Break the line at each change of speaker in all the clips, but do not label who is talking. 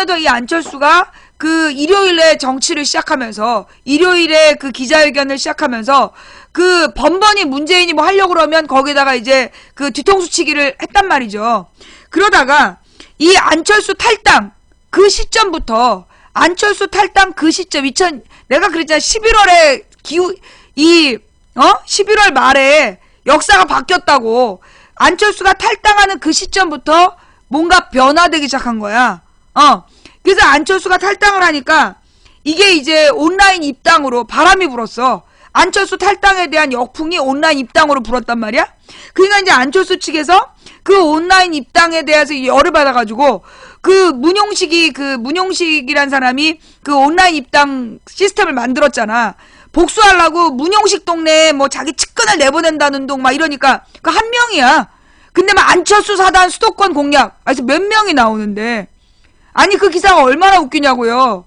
더 이 안철수가 그 일요일에 정치를 시작하면서 일요일에 그 기자회견을 시작하면서 그 번번이 문재인이 뭐 하려고 그러면 거기다가 이제 그 뒤통수 치기를 했단 말이죠. 그러다가 이 안철수 탈당 그 시점부터 안철수 탈당 그 시점 내가 그랬잖아. 11월에 11월 말에 역사가 바뀌었다고. 안철수가 탈당하는 그 시점부터 뭔가 변화되기 시작한 거야. 그래서 안철수가 탈당을 하니까 이게 이제 온라인 입당으로 바람이 불었어. 안철수 탈당에 대한 역풍이 온라인 입당으로 불었단 말이야. 그러니까 이제 안철수 측에서 그 온라인 입당에 대해서 열을 받아가지고 그 문용식이란 사람이 그 온라인 입당 시스템을 만들었잖아. 복수하려고 문용식 동네에 뭐 자기 측근을 내보낸다는 둥 막 이러니까 그 한 명이야. 근데 막 안철수 사단 수도권 공약 그래서 몇 명이 나오는데 아니 그 기사가 얼마나 웃기냐고요.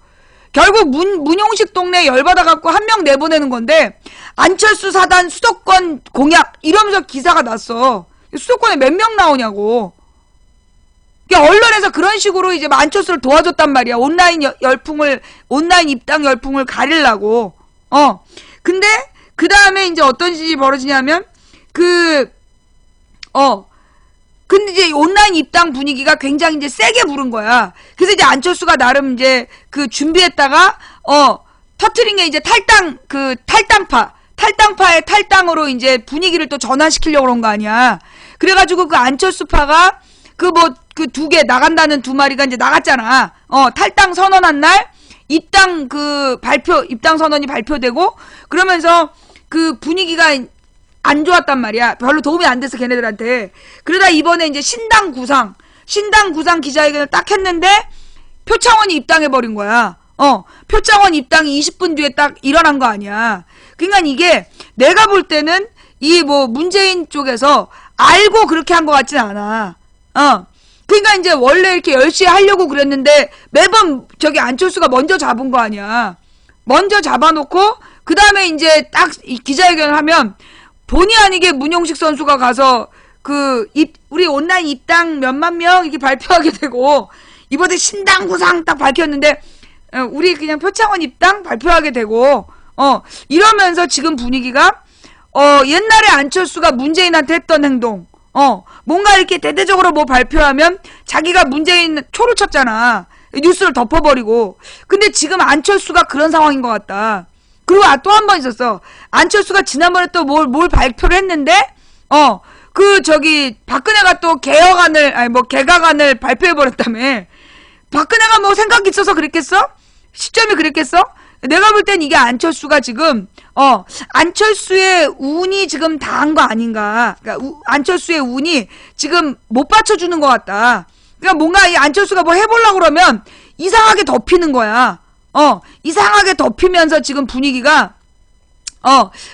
결국 문용식 동네에 열받아갖고 한 명 내보내는 건데 안철수 사단 수도권 공약 이러면서 기사가 났어. 수도권에 몇 명 나오냐고. 그러니까 언론에서 그런 식으로 이제 안철수를 도와줬단 말이야. 온라인 입당 열풍을 가리려고. 근데 그 다음에 이제 어떤 일이 벌어지냐면 근데 이제 온라인 입당 분위기가 굉장히 이제 세게 부른 거야. 그래서 이제 안철수가 나름 이제 그 준비했다가 터트린 게 이제 탈당파의 탈당으로 이제 분위기를 또 전환시키려고 그런 거 아니야. 그래가지고 그 안철수파가 그 두 개 나간다는 두 마리가 이제 나갔잖아. 탈당 선언한 날 입당 선언이 발표되고 그러면서 그 분위기가 안 좋았단 말이야. 별로 도움이 안 돼서 걔네들한테. 그러다 이번에 이제 신당 구상 기자회견을 딱 했는데 표창원이 입당해버린 거야. 표창원 입당이 20분 뒤에 딱 일어난 거 아니야. 그러니까 이게 내가 볼 때는 이 문재인 쪽에서 알고 그렇게 한 것 같진 않아. 그러니까 이제 원래 이렇게 10시에 하려고 그랬는데 매번 저기 안철수가 먼저 잡은 거 아니야. 먼저 잡아놓고 그 다음에 이제 딱 기자회견을 하면 본의 아니게 문용식 선수가 가서 우리 온라인 입당 몇만 명 이렇게 발표하게 되고 이번에 신당 구상 딱 밝혔는데 우리 그냥 표창원 입당 발표하게 되고 이러면서 지금 분위기가 옛날에 안철수가 문재인한테 했던 행동 뭔가 이렇게 대대적으로 뭐 발표하면 자기가 문재인 초를 쳤잖아. 뉴스를 덮어버리고. 근데 지금 안철수가 그런 상황인 것 같다. 그리고 또 한 번 있었어. 안철수가 지난번에 또 뭘 발표를 했는데 박근혜가 또 개각안을 발표해버렸다며. 박근혜가 뭐 생각이 있어서 그랬겠어? 시점이 그랬겠어? 내가 볼 땐 이게 안철수가 지금 안철수의 운이 지금 다한 거 아닌가. 그러니까 안철수의 운이 지금 못 받쳐주는 것 같다. 그러니까 뭔가 이 안철수가 뭐 해보려고 그러면 이상하게 덮이는 거야. 이상하게 덮이면서 지금 분위기가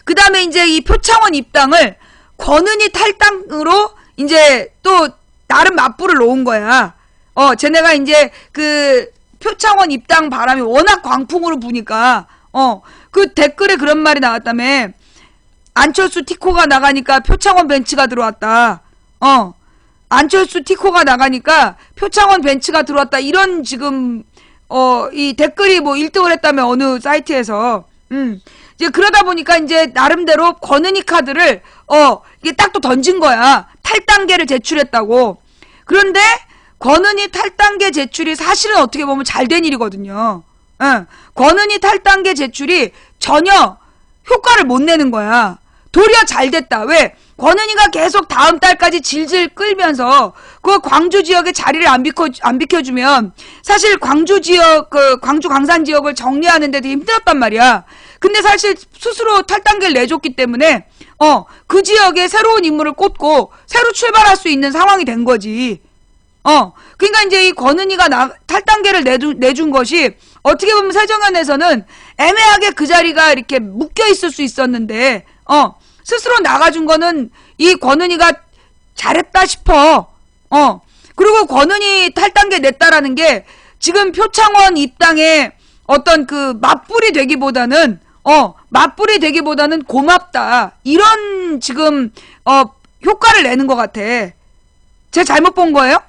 그 다음에 이제 이 표창원 입당을 권은희 탈당으로 이제 또 나름 맞불을 놓은 거야. 쟤네가 이제 그 표창원 입당 바람이 워낙 광풍으로 부니까 그 댓글에 그런 말이 나왔다며. 안철수 티코가 나가니까 표창원 벤치가 들어왔다. 안철수 티코가 나가니까 표창원 벤치가 들어왔다. 이런 지금 이 댓글이 뭐 1등을 했다며 어느 사이트에서. 이제 그러다 보니까 이제 나름대로 권은희 카드를 이게 딱 또 던진 거야. 탈당계를 제출했다고. 그런데 권은희 탈당계 제출이 사실은 어떻게 보면 잘된 일이거든요. 권은희 탈당계 제출이 전혀 효과를 못 내는 거야. 도리어 잘됐다. 왜? 권은희가 계속 다음 달까지 질질 끌면서 그 광주 지역의 자리를 안 비켜주면 사실 광주 지역 광주 광산 지역을 정리하는데 되게 힘들었단 말이야. 근데 사실 스스로 탈당계를 내줬기 때문에 그 지역에 새로운 인물을 꽂고 새로 출발할 수 있는 상황이 된 거지. 그러니까 이제 이 권은희가 탈당계를 내준 것이 어떻게 보면 새정연에서는 애매하게 그 자리가 이렇게 묶여 있을 수 있었는데 스스로 나가준 거는 이 권은희가 잘했다 싶어. 그리고 권은희 탈당계 냈다라는 게 지금 표창원 입당에 어떤 그 맞불이 되기보다는 고맙다. 이런 지금 효과를 내는 것 같아. 제가 잘못 본 거예요?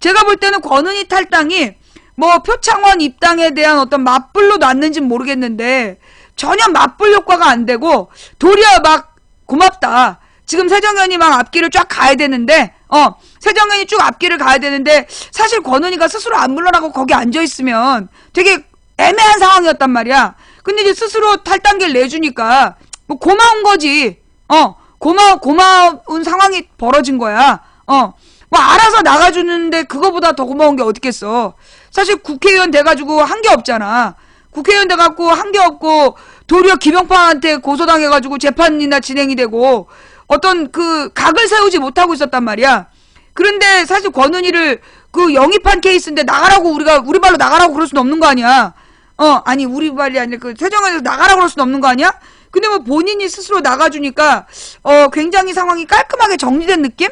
제가 볼 때는 권은희 탈당이 뭐 표창원 입당에 대한 어떤 맞불로 놨는지는 모르겠는데 전혀 맞불 효과가 안 되고 도리어 막 고맙다. 지금 새정연이 막 앞길을 쫙 가야 되는데 새정연이 쭉 앞길을 가야 되는데 사실 권은희가 스스로 안 물러나고 거기 앉아있으면 되게 애매한 상황이었단 말이야. 근데 이제 스스로 탈당기를 내주니까 뭐 고마운 거지. 고마운 상황이 벌어진 거야. 뭐 알아서 나가주는데 그거보다 더 고마운 게 어딨겠어. 사실 국회의원 돼가지고 한 게 없잖아. 국회의원 돼갖고 한 게 없고 도리어 김영파한테 고소당해가지고 재판이나 진행이 되고 어떤 그 각을 세우지 못하고 있었단 말이야. 그런데 사실 권은희를 그 영입한 케이스인데 나가라고 우리 발로 나가라고 그럴 수는 없는 거 아니야. 아니 우리 발이 아니라 그 세정에서 나가라고 그럴 수는 없는 거 아니야? 근데 뭐 본인이 스스로 나가주니까 굉장히 상황이 깔끔하게 정리된 느낌?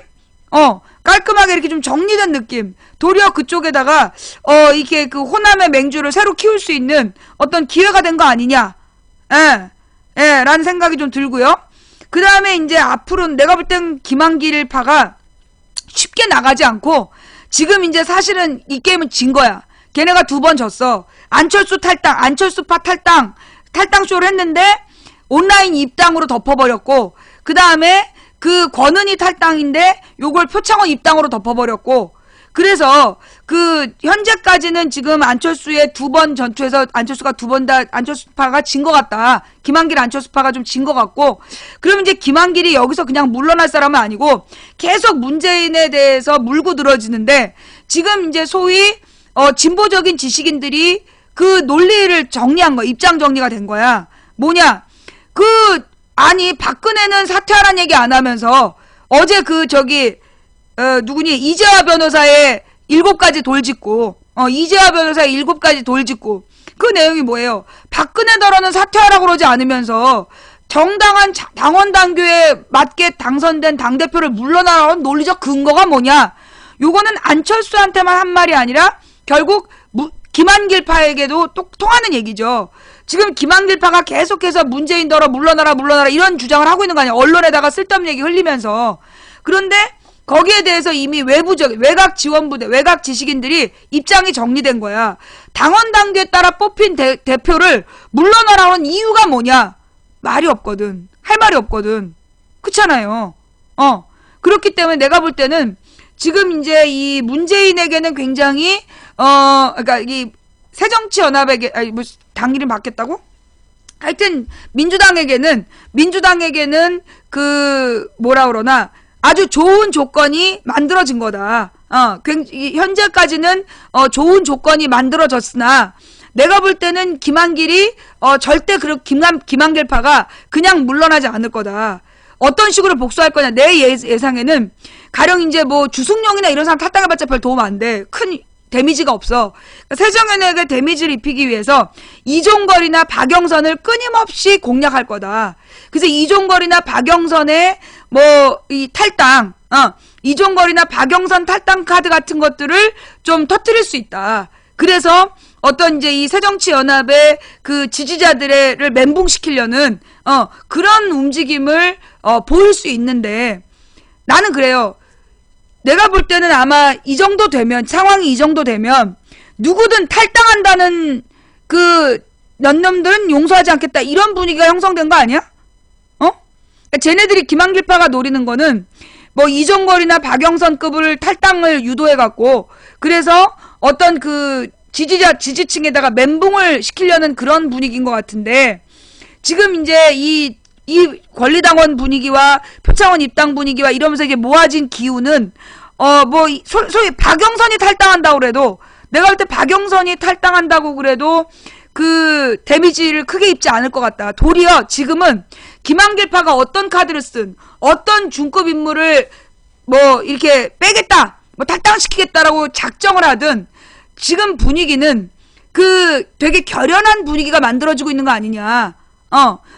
깔끔하게 이렇게 좀 정리된 느낌. 도리어 그쪽에다가 이렇게 그 호남의 맹주를 새로 키울 수 있는 어떤 기회가 된 거 아니냐? 라는 생각이 좀 들고요. 그 다음에 이제 앞으로는 내가 볼 땐 김한길 파가 쉽게 나가지 않고 지금 이제 사실은 이 게임은 진 거야. 걔네가 2번 졌어. 안철수파 탈당쇼를 했는데 온라인 입당으로 덮어버렸고 그 다음에 그 권은희 탈당인데 요걸 표창원 입당으로 덮어버렸고 그래서 그 현재까지는 지금 안철수의 2번 전투에서 안철수가 2번 다 안철수파가 진 것 같다. 김한길 안철수파가 좀 진 것 같고 그러면 이제 김한길이 여기서 그냥 물러날 사람은 아니고 계속 문재인에 대해서 물고 늘어지는데 지금 이제 소위 진보적인 지식인들이 그 논리를 정리한 거야. 입장 정리가 된 거야. 뭐냐? 아니 박근혜는 사퇴하라는 얘기 안 하면서 어제 누구니 이재화 변호사의 7가지 돌직구 이재화 변호사의 7가지 돌직구 그 내용이 뭐예요? 박근혜더러는 사퇴하라고 그러지 않으면서 정당한 당원 당규에 맞게 당선된 당대표를 물러나라는 논리적 근거가 뭐냐? 요거는 안철수한테만 한 말이 아니라 결국 김한길파에게도 또 통하는 얘기죠. 지금 김한길파가 계속해서 문재인더러 물러나라 이런 주장을 하고 있는 거 아니야. 언론에다가 쓸데없는 얘기 흘리면서. 그런데 거기에 대해서 이미 외곽 지원부대, 외곽 지식인들이 입장이 정리된 거야. 당원 당규에 따라 뽑힌 대표를 물러나라는 이유가 뭐냐? 말이 없거든. 할 말이 없거든. 그렇잖아요. 그렇기 때문에 내가 볼 때는 지금 이제 이 문재인에게는 굉장히 그러니까 이 새정치연합에게 뭐 당 이름 바뀌었다고? 하여튼 민주당에게는 그 뭐라 그러나 아주 좋은 조건이 만들어진 거다. 현재까지는 좋은 조건이 만들어졌으나 내가 볼 때는 김한길이 절대 김한길파가 그냥 물러나지 않을 거다. 어떤 식으로 복수할 거냐? 내 예상에는 가령 이제 뭐 주승용이나 이런 사람 탈당해봤자 별 도움 안 돼. 큰 데미지가 없어. 새정연에게 데미지를 입히기 위해서 이종걸이나 박영선을 끊임없이 공략할 거다. 그래서 이종걸이나 박영선의 이 탈당, 이종걸이나 박영선 탈당 카드 같은 것들을 좀 터뜨릴 수 있다. 그래서 어떤 이제 이 새정치연합의 그 지지자들을 멘붕시키려는 그런 움직임을 보일 수 있는데 나는 그래요. 내가 볼 때는 아마 이 정도 되면 상황이 이 정도 되면 누구든 탈당한다는 그 년놈들은 용서하지 않겠다 이런 분위기가 형성된 거 아니야? 그러니까 쟤네들이 김한길파가 노리는 거는 뭐 이종걸이나 박영선급을 탈당을 유도해갖고 그래서 어떤 그 지지층에다가 멘붕을 시키려는 그런 분위기인 것 같은데 지금 이제 이 권리당원 분위기와 표창원 입당 분위기와 이러면서 이게 모아진 기운은 소위 박영선이 탈당한다고 그래도 내가 볼 때 박영선이 탈당한다고 그래도 그 데미지를 크게 입지 않을 것 같다. 도리어 지금은 김한길파가 어떤 카드를 쓴 어떤 중급 인물을 이렇게 빼겠다 탈당시키겠다라고 작정을 하든 지금 분위기는 그 되게 결연한 분위기가 만들어지고 있는 거 아니냐.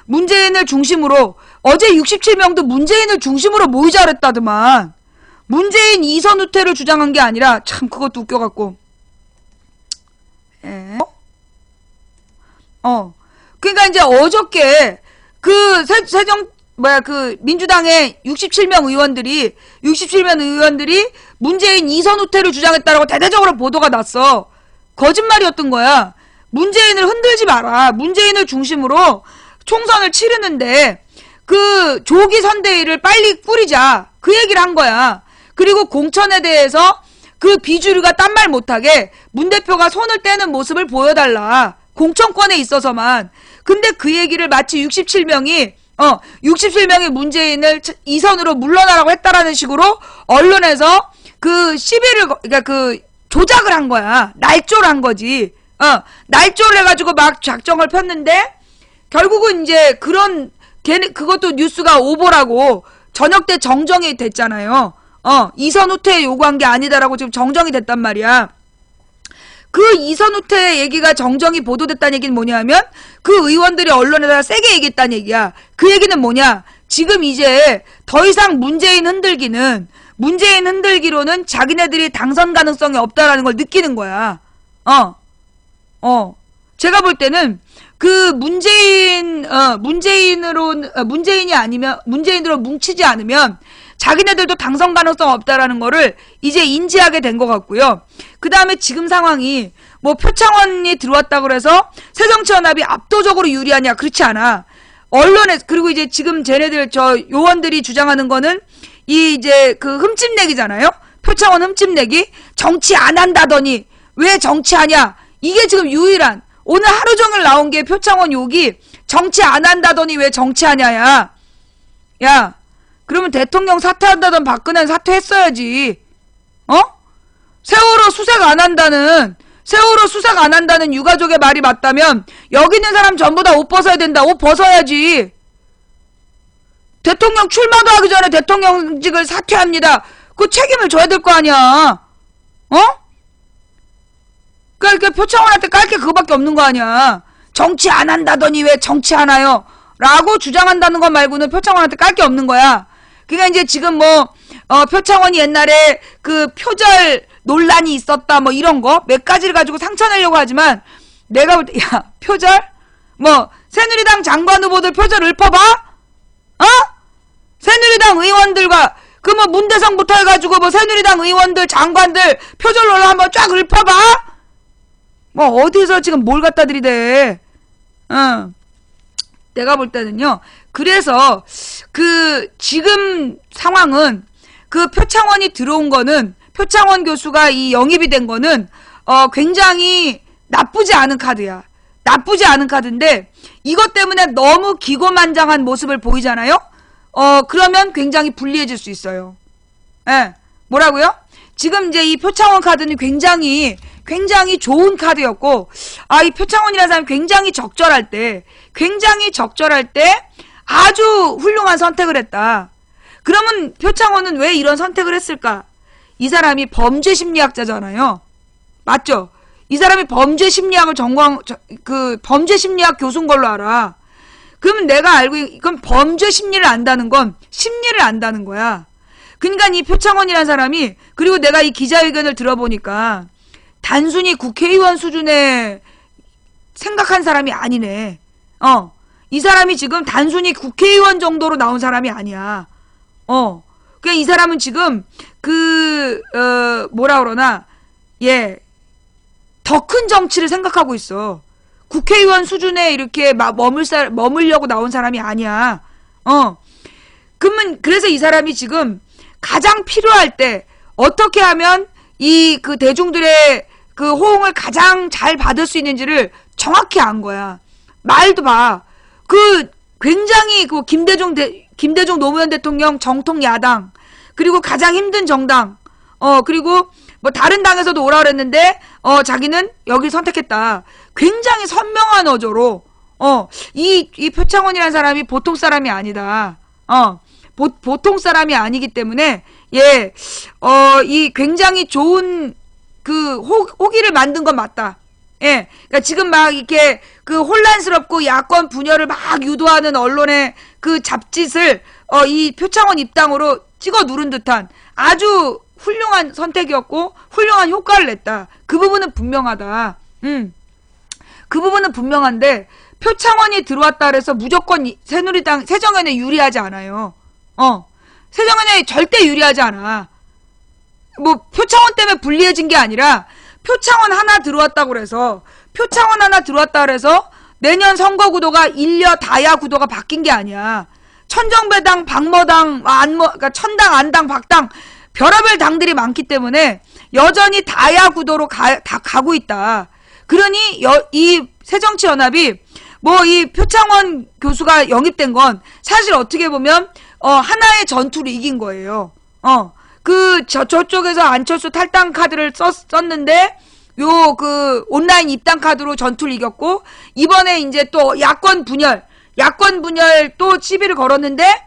문재인을 중심으로 어제 67명도 문재인을 중심으로 모이자 그랬다더만. 문재인 이선 후퇴를 주장한 게 아니라 참 그것도 웃겨갖고. 그러니까 이제 어저께 그 민주당의 67명 의원들이 문재인 이선 후퇴를 주장했다라고 대대적으로 보도가 났어. 거짓말이었던 거야. 문재인을 흔들지 마라. 문재인을 중심으로 총선을 치르는데 그 조기 선대위를 빨리 꾸리자. 그 얘기를 한 거야. 그리고 공천에 대해서 그 비주류가 딴 말 못하게 문 대표가 손을 떼는 모습을 보여달라. 공천권에 있어서만. 근데 그 얘기를 마치 67명이 문재인을 이선으로 물러나라고 했다라는 식으로 언론에서 그 시비를, 그러니까 그 조작을 한 거야. 날조를 한 거지. 날조를 해가지고 막 작정을 폈는데 결국은 이제 그런 그것도 뉴스가 오보라고 저녁 때 정정이 됐잖아요. 이선 후퇴 요구한 게 아니다라고 지금 정정이 됐단 말이야. 그 이선 후퇴 얘기가 정정이 보도됐다는 얘기는 뭐냐면 그 의원들이 언론에다가 세게 얘기했다는 얘기야. 그 얘기는 뭐냐? 지금 이제 더 이상 문재인 흔들기로는 자기네들이 당선 가능성이 없다라는 걸 느끼는 거야. 제가 볼 때는 그 문재인으로 뭉치지 않으면 자기네들도 당선 가능성 없다라는 거를 이제 인지하게 된 것 같고요. 그 다음에 지금 상황이 뭐 표창원이 들어왔다 그래서 새정치연합이 압도적으로 유리하냐? 그렇지 않아. 언론에 그리고 이제 지금 쟤네들 요원들이 주장하는 거는 이제 그 흠집내기잖아요. 표창원 흠집내기. 정치 안 한다더니 왜 정치하냐? 이게 지금 유일한 오늘 하루 종일 나온 게 표창원 욕이 정치 안 한다더니 왜 정치하냐야. 야, 그러면 대통령 사퇴한다던 박근혜는 사퇴했어야지. 세월호 수색 안 한다는 유가족의 말이 맞다면 여기 있는 사람 전부 다 옷 벗어야 된다. 옷 벗어야지. 대통령 출마도 하기 전에 대통령직을 사퇴합니다. 그 책임을 져야 될 거 아니야. 그러니까 표창원한테 깔 게 그거밖에 없는 거 아니야. 정치 안 한다더니 왜 정치하나요? 라고 주장한다는 것 말고는 표창원한테 깔 게 없는 거야. 그러니까 이제 지금 표창원이 옛날에 그 표절 논란이 있었다 뭐 이런 거 몇 가지를 가지고 상처내려고 하지만 내가 볼 때 야 표절? 새누리당 장관 후보들 표절 읊어봐? 새누리당 의원들과 문대성부터 해가지고 새누리당 의원들 장관들 표절 논란 한번 쫙 읊어봐? 어디서 지금 뭘 갖다 들이대. 내가 볼 때는요. 그래서 지금 상황은 표창원이 들어온 거는 표창원 교수가 이 영입이 된 거는 굉장히 나쁘지 않은 카드야. 나쁘지 않은 카드인데 이것 때문에 너무 기고만장한 모습을 보이잖아요. 그러면 굉장히 불리해질 수 있어요. 뭐라고요? 지금 이제 이 표창원 카드는 굉장히 좋은 카드였고, 이 표창원이라는 사람이 굉장히 적절할 때 아주 훌륭한 선택을 했다. 그러면 표창원은 왜 이런 선택을 했을까? 이 사람이 범죄 심리학자잖아요. 맞죠? 이 사람이 범죄 심리학을 범죄 심리학 교수인 걸로 알아. 그러면 그럼 범죄 심리를 안다는 건 심리를 안다는 거야. 그러니까 이 표창원이라는 사람이, 그리고 내가 이 기자회견을 들어보니까 단순히 국회의원 수준의 생각한 사람이 아니네. 이 사람이 지금 단순히 국회의원 정도로 나온 사람이 아니야. 그러니까 이 사람은 지금 더 큰 정치를 생각하고 있어. 국회의원 수준에 이렇게 머물려고 나온 사람이 아니야. 그래서 이 사람이 지금 가장 필요할 때 어떻게 하면 대중들의 호응을 가장 잘 받을 수 있는지를 정확히 안 거야. 말도 봐. 굉장히 김대중 노무현 대통령 정통 야당, 그리고 가장 힘든 정당, 그리고 다른 당에서도 오라 그랬는데 자기는 여길 선택했다. 굉장히 선명한 어조로 이 표창원이라는 사람이 보통 사람이 아니다. 보통 사람이 아니기 때문에 이 굉장히 좋은 호기를 만든 건 맞다. 그러니까 지금 막 이렇게 혼란스럽고 야권 분열을 막 유도하는 언론의 잡짓을 이 표창원 입당으로 찍어 누른 듯한 아주 훌륭한 선택이었고 훌륭한 효과를 냈다. 그 부분은 분명하다. 그 부분은 분명한데 표창원이 들어왔다 그래서 무조건 새누리당 새정연에 유리하지 않아요. 새정연에 절대 유리하지 않아. 표창원 때문에 불리해진 게 아니라 표창원 하나 들어왔다고 그래서 내년 선거구도가 일려 다야 구도가 바뀐 게 아니야. 천정배당, 박머당, 그러니까 천당, 안당, 박당 별의별 당들이 많기 때문에 여전히 다야 구도로 다 가고 있다. 그러니 이 새정치연합이 뭐 이 표창원 교수가 영입된 건 사실 어떻게 보면 하나의 전투를 이긴 거예요. 저쪽에서 안철수 탈당 카드를 썼는데 온라인 입당 카드로 전투를 이겼고, 이번에 이제 또 야권 분열 또 시비를 걸었는데,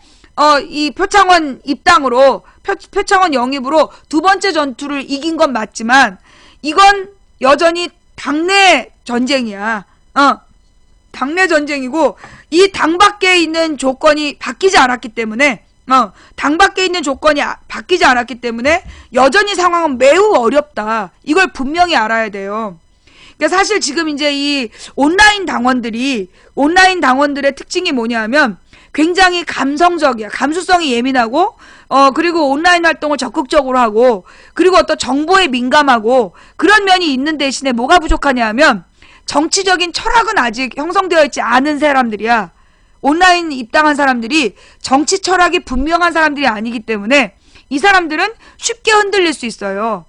이 표창원 입당으로, 표창원 영입으로 두 번째 전투를 이긴 건 맞지만, 이건 여전히 당내 전쟁이야. 당내 전쟁이고, 이 당 밖에 있는 조건이 바뀌지 않았기 때문에, 여전히 상황은 매우 어렵다. 이걸 분명히 알아야 돼요. 그러니까 사실 지금 이제 이 온라인 당원들의 특징이 뭐냐면 굉장히 감성적이야. 감수성이 예민하고, 그리고 온라인 활동을 적극적으로 하고, 그리고 어떤 정보에 민감하고, 그런 면이 있는 대신에 뭐가 부족하냐 하면 정치적인 철학은 아직 형성되어 있지 않은 사람들이야. 온라인 입당한 사람들이 정치 철학이 분명한 사람들이 아니기 때문에 이 사람들은 쉽게 흔들릴 수 있어요.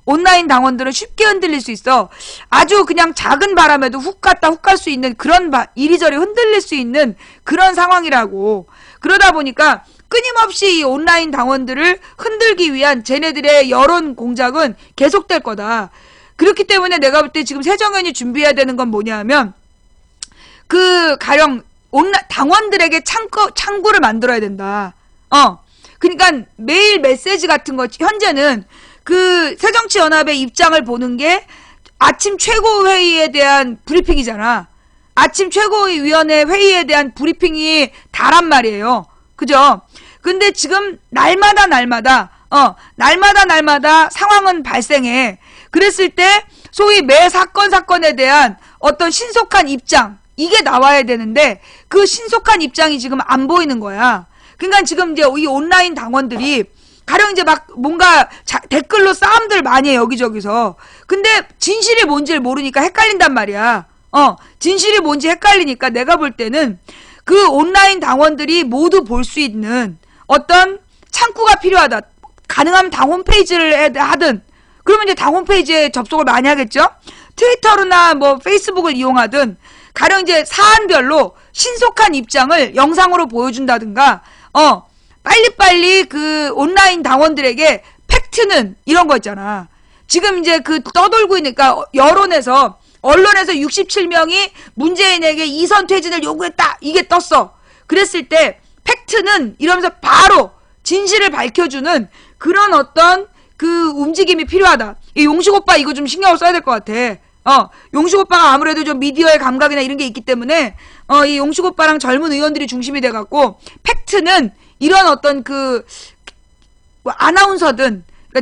온라인 당원들은 쉽게 흔들릴 수 있어. 아주 그냥 작은 바람에도 훅 갔다 훅 갈 수 있는 그런 이리저리 흔들릴 수 있는 그런 상황이라고. 그러다 보니까 끊임없이 이 온라인 당원들을 흔들기 위한 쟤네들의 여론 공작은 계속될 거다. 그렇기 때문에 내가 볼 때 지금 새정연이 준비해야 되는 건 뭐냐 하면 가령 당원들에게 창구를 만들어야 된다. 그러니까 매일 메시지 같은 거, 현재는 새정치연합의 입장을 보는 게 아침 최고회의에 대한 브리핑이잖아. 아침 최고위원회 회의에 대한 브리핑이 다란 말이에요. 그죠? 근데 지금 날마다 상황은 발생해. 그랬을 때 소위 매 사건에 대한 어떤 신속한 입장, 이게 나와야 되는데 그 신속한 입장이 지금 안 보이는 거야. 그러니까 지금 이제 이 온라인 당원들이 가령 이제 막 뭔가 댓글로 싸움들 많이 해, 여기저기서. 근데 진실이 뭔지를 모르니까 헷갈린단 말이야. 진실이 뭔지 헷갈리니까 내가 볼 때는 그 온라인 당원들이 모두 볼 수 있는 어떤 창구가 필요하다. 가능하면 당 홈페이지를 하든, 그러면 이제 당 홈페이지에 접속을 많이 하겠죠? 트위터나 뭐 페이스북을 이용하든, 가령 이제 사안별로 신속한 입장을 영상으로 보여준다든가, 빨리빨리 온라인 당원들에게 팩트는 이런 거 있잖아. 지금 이제 떠돌고 있으니까 언론에서 67명이 문재인에게 이선 퇴진을 요구했다. 이게 떴어. 그랬을 때 팩트는 이러면서 바로 진실을 밝혀주는 그런 어떤 움직임이 필요하다. 이 용식 오빠 이거 좀 신경을 써야 될 것 같아. 용식 오빠가 아무래도 좀 미디어의 감각이나 이런 게 있기 때문에, 이 용식 오빠랑 젊은 의원들이 중심이 돼갖고, 팩트는 이런 어떤 아나운서든, 그러니까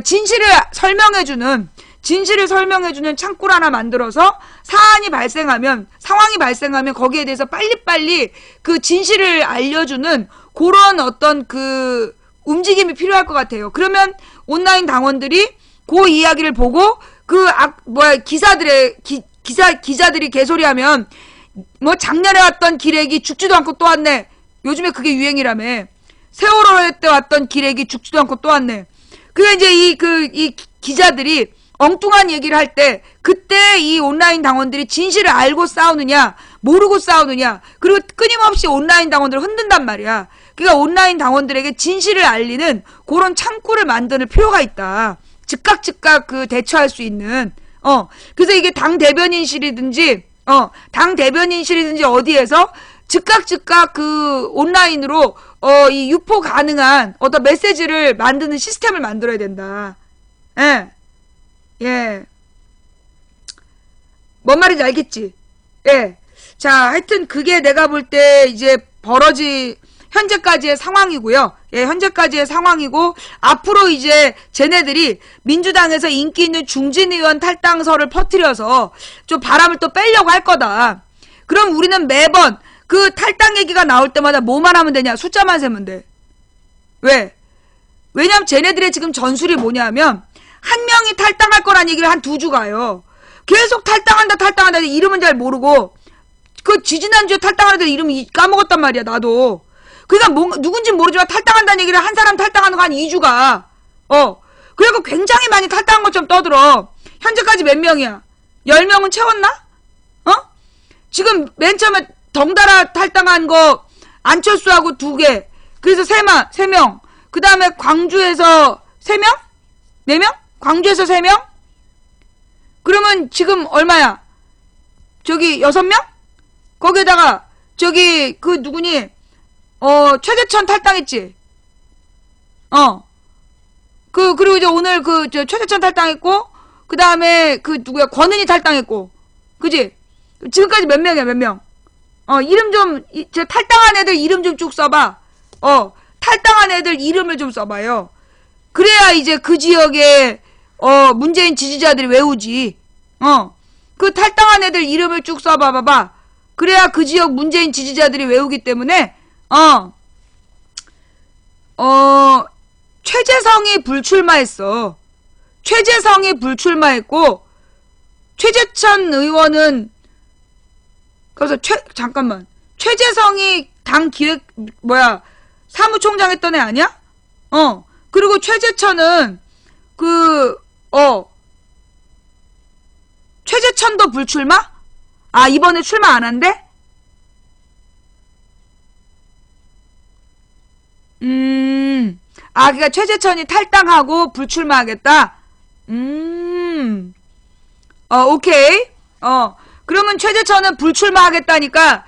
진실을 설명해주는 창구를 하나 만들어서 상황이 발생하면 거기에 대해서 빨리빨리 진실을 알려주는 그런 어떤 움직임이 필요할 것 같아요. 그러면 온라인 당원들이 그 이야기를 보고 기자들이 개소리하면 작년에 왔던 기레기 죽지도 않고 또 왔네. 요즘에 그게 유행이라며. 세월호 때 왔던 기레기 죽지도 않고 또 왔네. 그게 이제 이 기자들이 엉뚱한 얘기를 할 때 그때 이 온라인 당원들이 진실을 알고 싸우느냐 모르고 싸우느냐, 그리고 끊임없이 온라인 당원들을 흔든단 말이야. 그러니까 온라인 당원들에게 진실을 알리는 그런 창구를 만드는 필요가 있다. 즉각 대처할 수 있는. 그래서 이게 당 대변인실이든지 어디에서 즉각 온라인으로 이 유포 가능한 어떤 메시지를 만드는 시스템을 만들어야 된다. 예. 뭔 말인지 알겠지? 예. 자, 하여튼 그게 내가 볼 때 이제 현재까지의 상황이고요. 예, 현재까지의 상황이고, 앞으로 이제 쟤네들이 민주당에서 인기 있는 중진 의원 탈당설을 퍼뜨려서 좀 바람을 또 빼려고 할 거다. 그럼 우리는 매번 탈당 얘기가 나올 때마다 뭐만 하면 되냐? 숫자만 세면 돼. 왜? 왜냐면 쟤네들의 지금 전술이 뭐냐면, 한 명이 탈당할 거란 얘기를 한 2주 가요. 계속 탈당한다 이름은 잘 모르고 그 지지난주에 탈당하는 애들 이름 까먹었단 말이야 나도. 그러니까 누군지 모르지만 탈당한다는 얘기를 한 사람 탈당하는 거 한 2주 가. 그리고 굉장히 많이 탈당한 것처럼 떠들어. 현재까지 몇 명이야? 10명은 채웠나? 지금 맨 처음에 덩달아 탈당한 거 안철수하고 2개. 그래서 3명. 그 다음에 광주에서 3명? 4명? 광주에서 3명? 그러면 지금 얼마야? 저기 6명? 거기에다가 저기 그 누구니? 최재천 탈당했지? 그리고 이제 오늘 최재천 탈당했고, 그 다음에 누구야? 권은희 탈당했고. 그지? 지금까지 몇 명이야, 몇 명? 이름 좀, 탈당한 애들 이름 좀 쭉 써봐. 탈당한 애들 이름을 좀 써봐요. 그래야 이제 그 지역에, 문재인 지지자들이 외우지. 그 탈당한 애들 이름을 쭉 써봐봐. 그래야 그 지역 문재인 지지자들이 외우기 때문에, 최재성이 불출마했어. 최재성이 불출마했고, 최재천 의원은, 그래서 잠깐만. 최재성이 사무총장 했던 애 아니야? 그리고 최재천은, 최재천도 불출마? 이번에 출마 안 한대? 그러니까 최재천이 탈당하고 불출마하겠다? 오케이. 그러면 최재천은 불출마하겠다니까,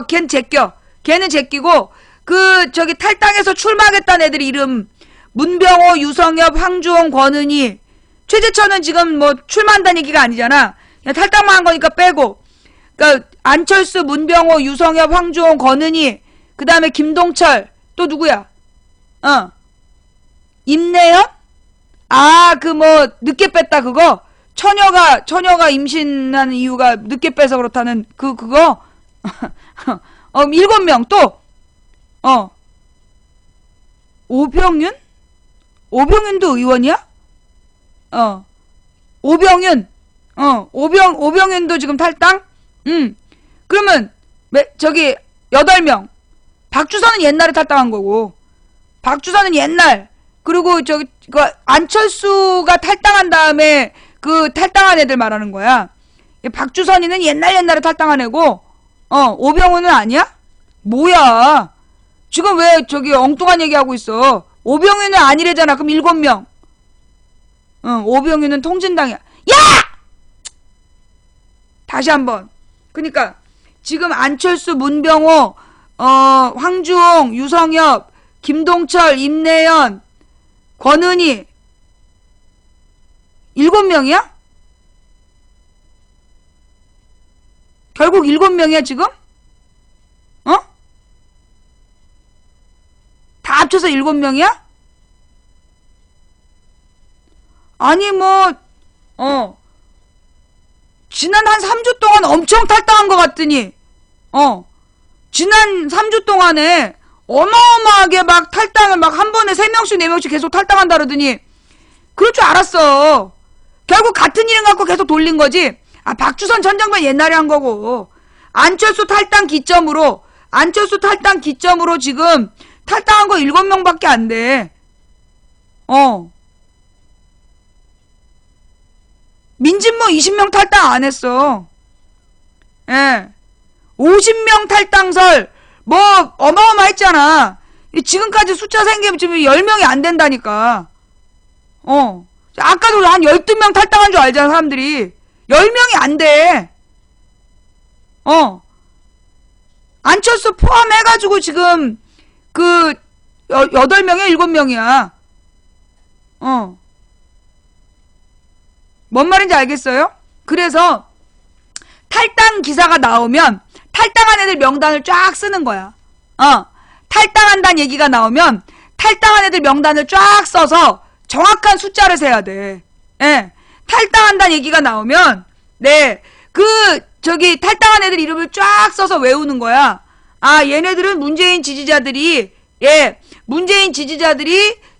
걔는 제껴. 걔는 제끼고, 탈당해서 출마하겠다는 애들 이름, 문병호, 유성엽, 황주홍, 권은희. 최재천은 지금 출마한다는 얘기가 아니잖아. 그냥 탈당만 한 거니까 빼고. 그니까, 안철수, 문병호, 유성엽, 황주홍, 권은희. 그 다음에 김동철. 또 누구야? 임내연? 늦게 뺐다, 그거? 처녀가 임신하는 이유가 늦게 빼서 그렇다는, 그거? 7명, 또! 오병윤? 오병윤도 의원이야? 오병윤. 오병윤도 지금 탈당? 그러면, 8명. 박주선은 옛날에 탈당한 거고, 박주선은 옛날, 그리고 안철수가 탈당한 다음에 탈당한 애들 말하는 거야. 박주선이는 옛날에 탈당한 애고, 오병우는 아니야? 뭐야? 지금 왜 엉뚱한 얘기하고 있어? 오병우는 아니래잖아. 그럼 7명. 오병우는 통진당이야. 야! 다시 한번. 그러니까 지금 안철수, 문병호, 황주홍, 유성엽, 김동철, 임내연, 권은희 7명이야? 결국 7명이야 지금? 다 합쳐서 7명이야? 아니 지난 한 3주 동안 엄청 탈당한 것 같더니 지난 3주 동안에 어마어마하게 막 탈당을 막 한 번에 3명씩 4명씩 계속 탈당한다 그러더니 그럴 줄 알았어. 결국 같은 이름 갖고 계속 돌린 거지. 박주선 전 장관 옛날에 한 거고, 안철수 탈당 기점으로 지금 탈당한 거 7명밖에 안 돼. 민진모 20명 탈당 안 했어. 예. 50명 탈당설, 어마어마했잖아. 지금까지 숫자 생기면 지금 10명이 안 된다니까. 아까도 한 12명 탈당한 줄 알잖아, 사람들이. 10명이 안 돼. 안철수 포함해가지고 지금, 8명이야, 7명이야. 뭔 말인지 알겠어요? 그래서, 탈당 기사가 나오면, 탈당한 애들 명단을 쫙 쓰는 거야. 탈당한다는 얘기가 나오면, 탈당한 애들 명단을 쫙 써서, 정확한 숫자를 세야 돼. 예. 탈당한다는 얘기가 나오면, 탈당한 애들 이름을 쫙 써서 외우는 거야. 얘네들은 문재인 지지자들이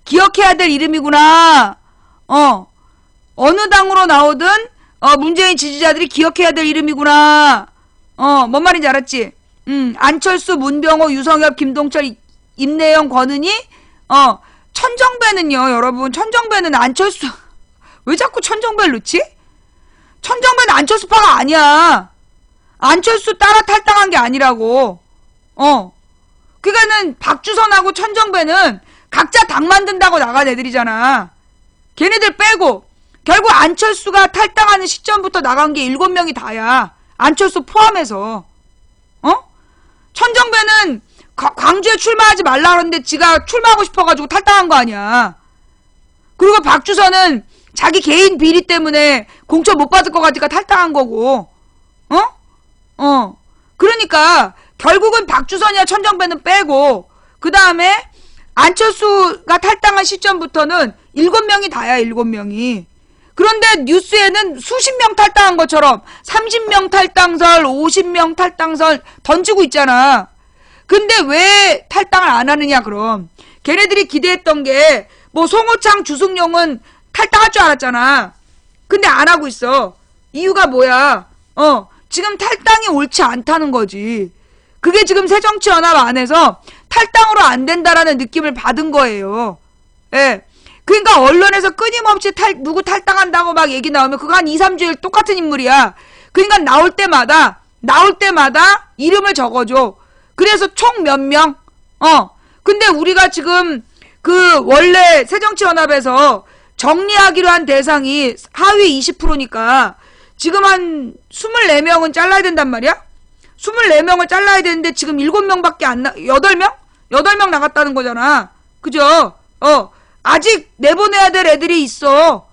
기억해야 될 이름이구나. 어느 당으로 나오든 문재인 지지자들이 기억해야 될 이름이구나. 뭔 말인지 알았지? 안철수, 문병호, 유성엽, 김동철, 임내영, 권은희, 천정배는요, 여러분, 천정배는 안철수, 왜 자꾸 천정배를 넣지? 천정배는 안철수파가 아니야. 안철수 따라 탈당한 게 아니라고. 그러니까는 박주선하고 천정배는 각자 당 만든다고 나간 애들이잖아. 걔네들 빼고 결국 안철수가 탈당하는 시점부터 나간 게 7명이 다야. 안철수 포함해서. 천정배는 광주에 출마하지 말라 그러는데 지가 출마하고 싶어가지고 탈당한 거 아니야. 그리고 박주선은 자기 개인 비리 때문에 공천 못 받을 것 같으니까 탈당한 거고. 그러니까 결국은 박주선이야 천정배는 빼고 그 다음에 안철수가 탈당한 시점부터는 7명이 다야. 7명이. 그런데 뉴스에는 수십 명 탈당한 것처럼 30명 탈당설, 50명 탈당설 던지고 있잖아. 근데 왜 탈당을 안 하느냐 그럼. 걔네들이 기대했던 게 뭐 송호창, 주승용은 탈당할 줄 알았잖아. 근데 안 하고 있어. 이유가 뭐야? 지금 탈당이 옳지 않다는 거지. 그게 지금 새정치연합 안에서 탈당으로 안 된다라는 느낌을 받은 거예요. 예. 그러니까 언론에서 끊임없이 누구 탈당한다고 막 얘기 나오면 그거 한 2, 3주일 똑같은 인물이야. 그러니까 나올 때마다 이름을 적어줘. 그래서 총 몇 명? 근데 우리가 지금 원래 새정치연합에서 정리하기로 한 대상이 하위 20%니까 지금 한 24명은 잘라야 된단 말이야? 24명을 잘라야 되는데 지금 7명밖에 8명? 8명 나갔다는 거잖아. 그죠? 아직 내보내야 될 애들이 있어.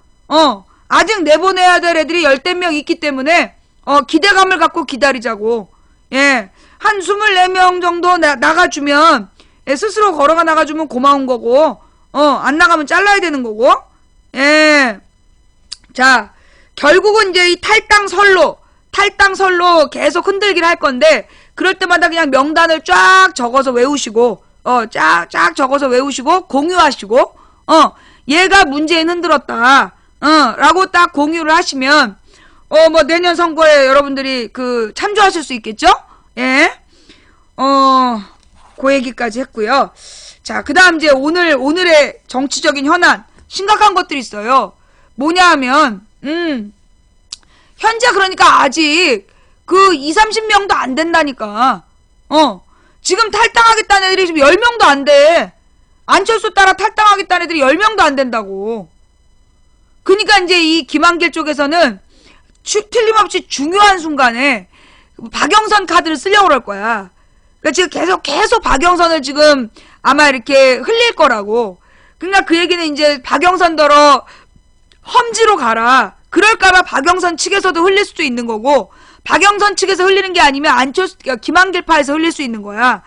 아직 내보내야 될 애들이 10명 있기 때문에, 기대감을 갖고 기다리자고. 예. 한 24명 정도 나가주면, 스스로 걸어가 나가주면 고마운 거고, 안 나가면 잘라야 되는 거고, 예. 자, 결국은 이제 이 탈당설로 계속 흔들기를 할 건데, 그럴 때마다 그냥 명단을 쫙 적어서 외우시고, 쫙 적어서 외우시고, 공유하시고, 얘가 문재인 흔들었다, 라고 딱 공유를 하시면, 뭐 내년 선거에 여러분들이 참조하실 수 있겠죠? 예. 그 얘기까지 했고요. 자, 그 다음 이제 오늘의 정치적인 현안, 심각한 것들이 있어요. 뭐냐 하면, 현재 그러니까 아직 2, 30명도 안 된다니까. 지금 탈당하겠다는 애들이 지금 10명도 안 돼. 안철수 따라 탈당하겠다는 애들이 10명도 안 된다고. 그러니까 이제 이 김한길 쪽에서는 틀림없이 중요한 순간에 박영선 카드를 쓰려고 그럴 거야. 그러니까 지금 계속 박영선을 지금 아마 이렇게 흘릴 거라고. 그러니까 그 얘기는 이제 박영선더러 험지로 가라. 그럴까봐 박영선 측에서도 흘릴 수도 있는 거고, 박영선 측에서 흘리는 게 아니면 김한길파에서 흘릴 수 있는 거야.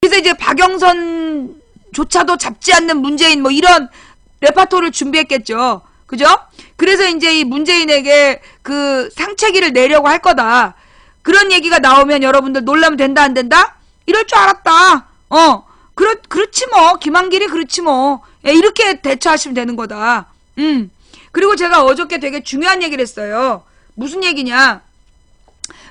그래서 이제 박영선조차도 잡지 않는 문재인 뭐 이런 레파토리를 준비했겠죠. 그죠? 그래서 이제 이 문재인에게 상체기를 내려고 할 거다. 그런 얘기가 나오면 여러분들 놀라면 된다 안 된다? 이럴 줄 알았다. 그렇지 뭐. 김한길이 그렇지 뭐. 예, 이렇게 대처하시면 되는 거다. 그리고 제가 어저께 되게 중요한 얘기를 했어요. 무슨 얘기냐?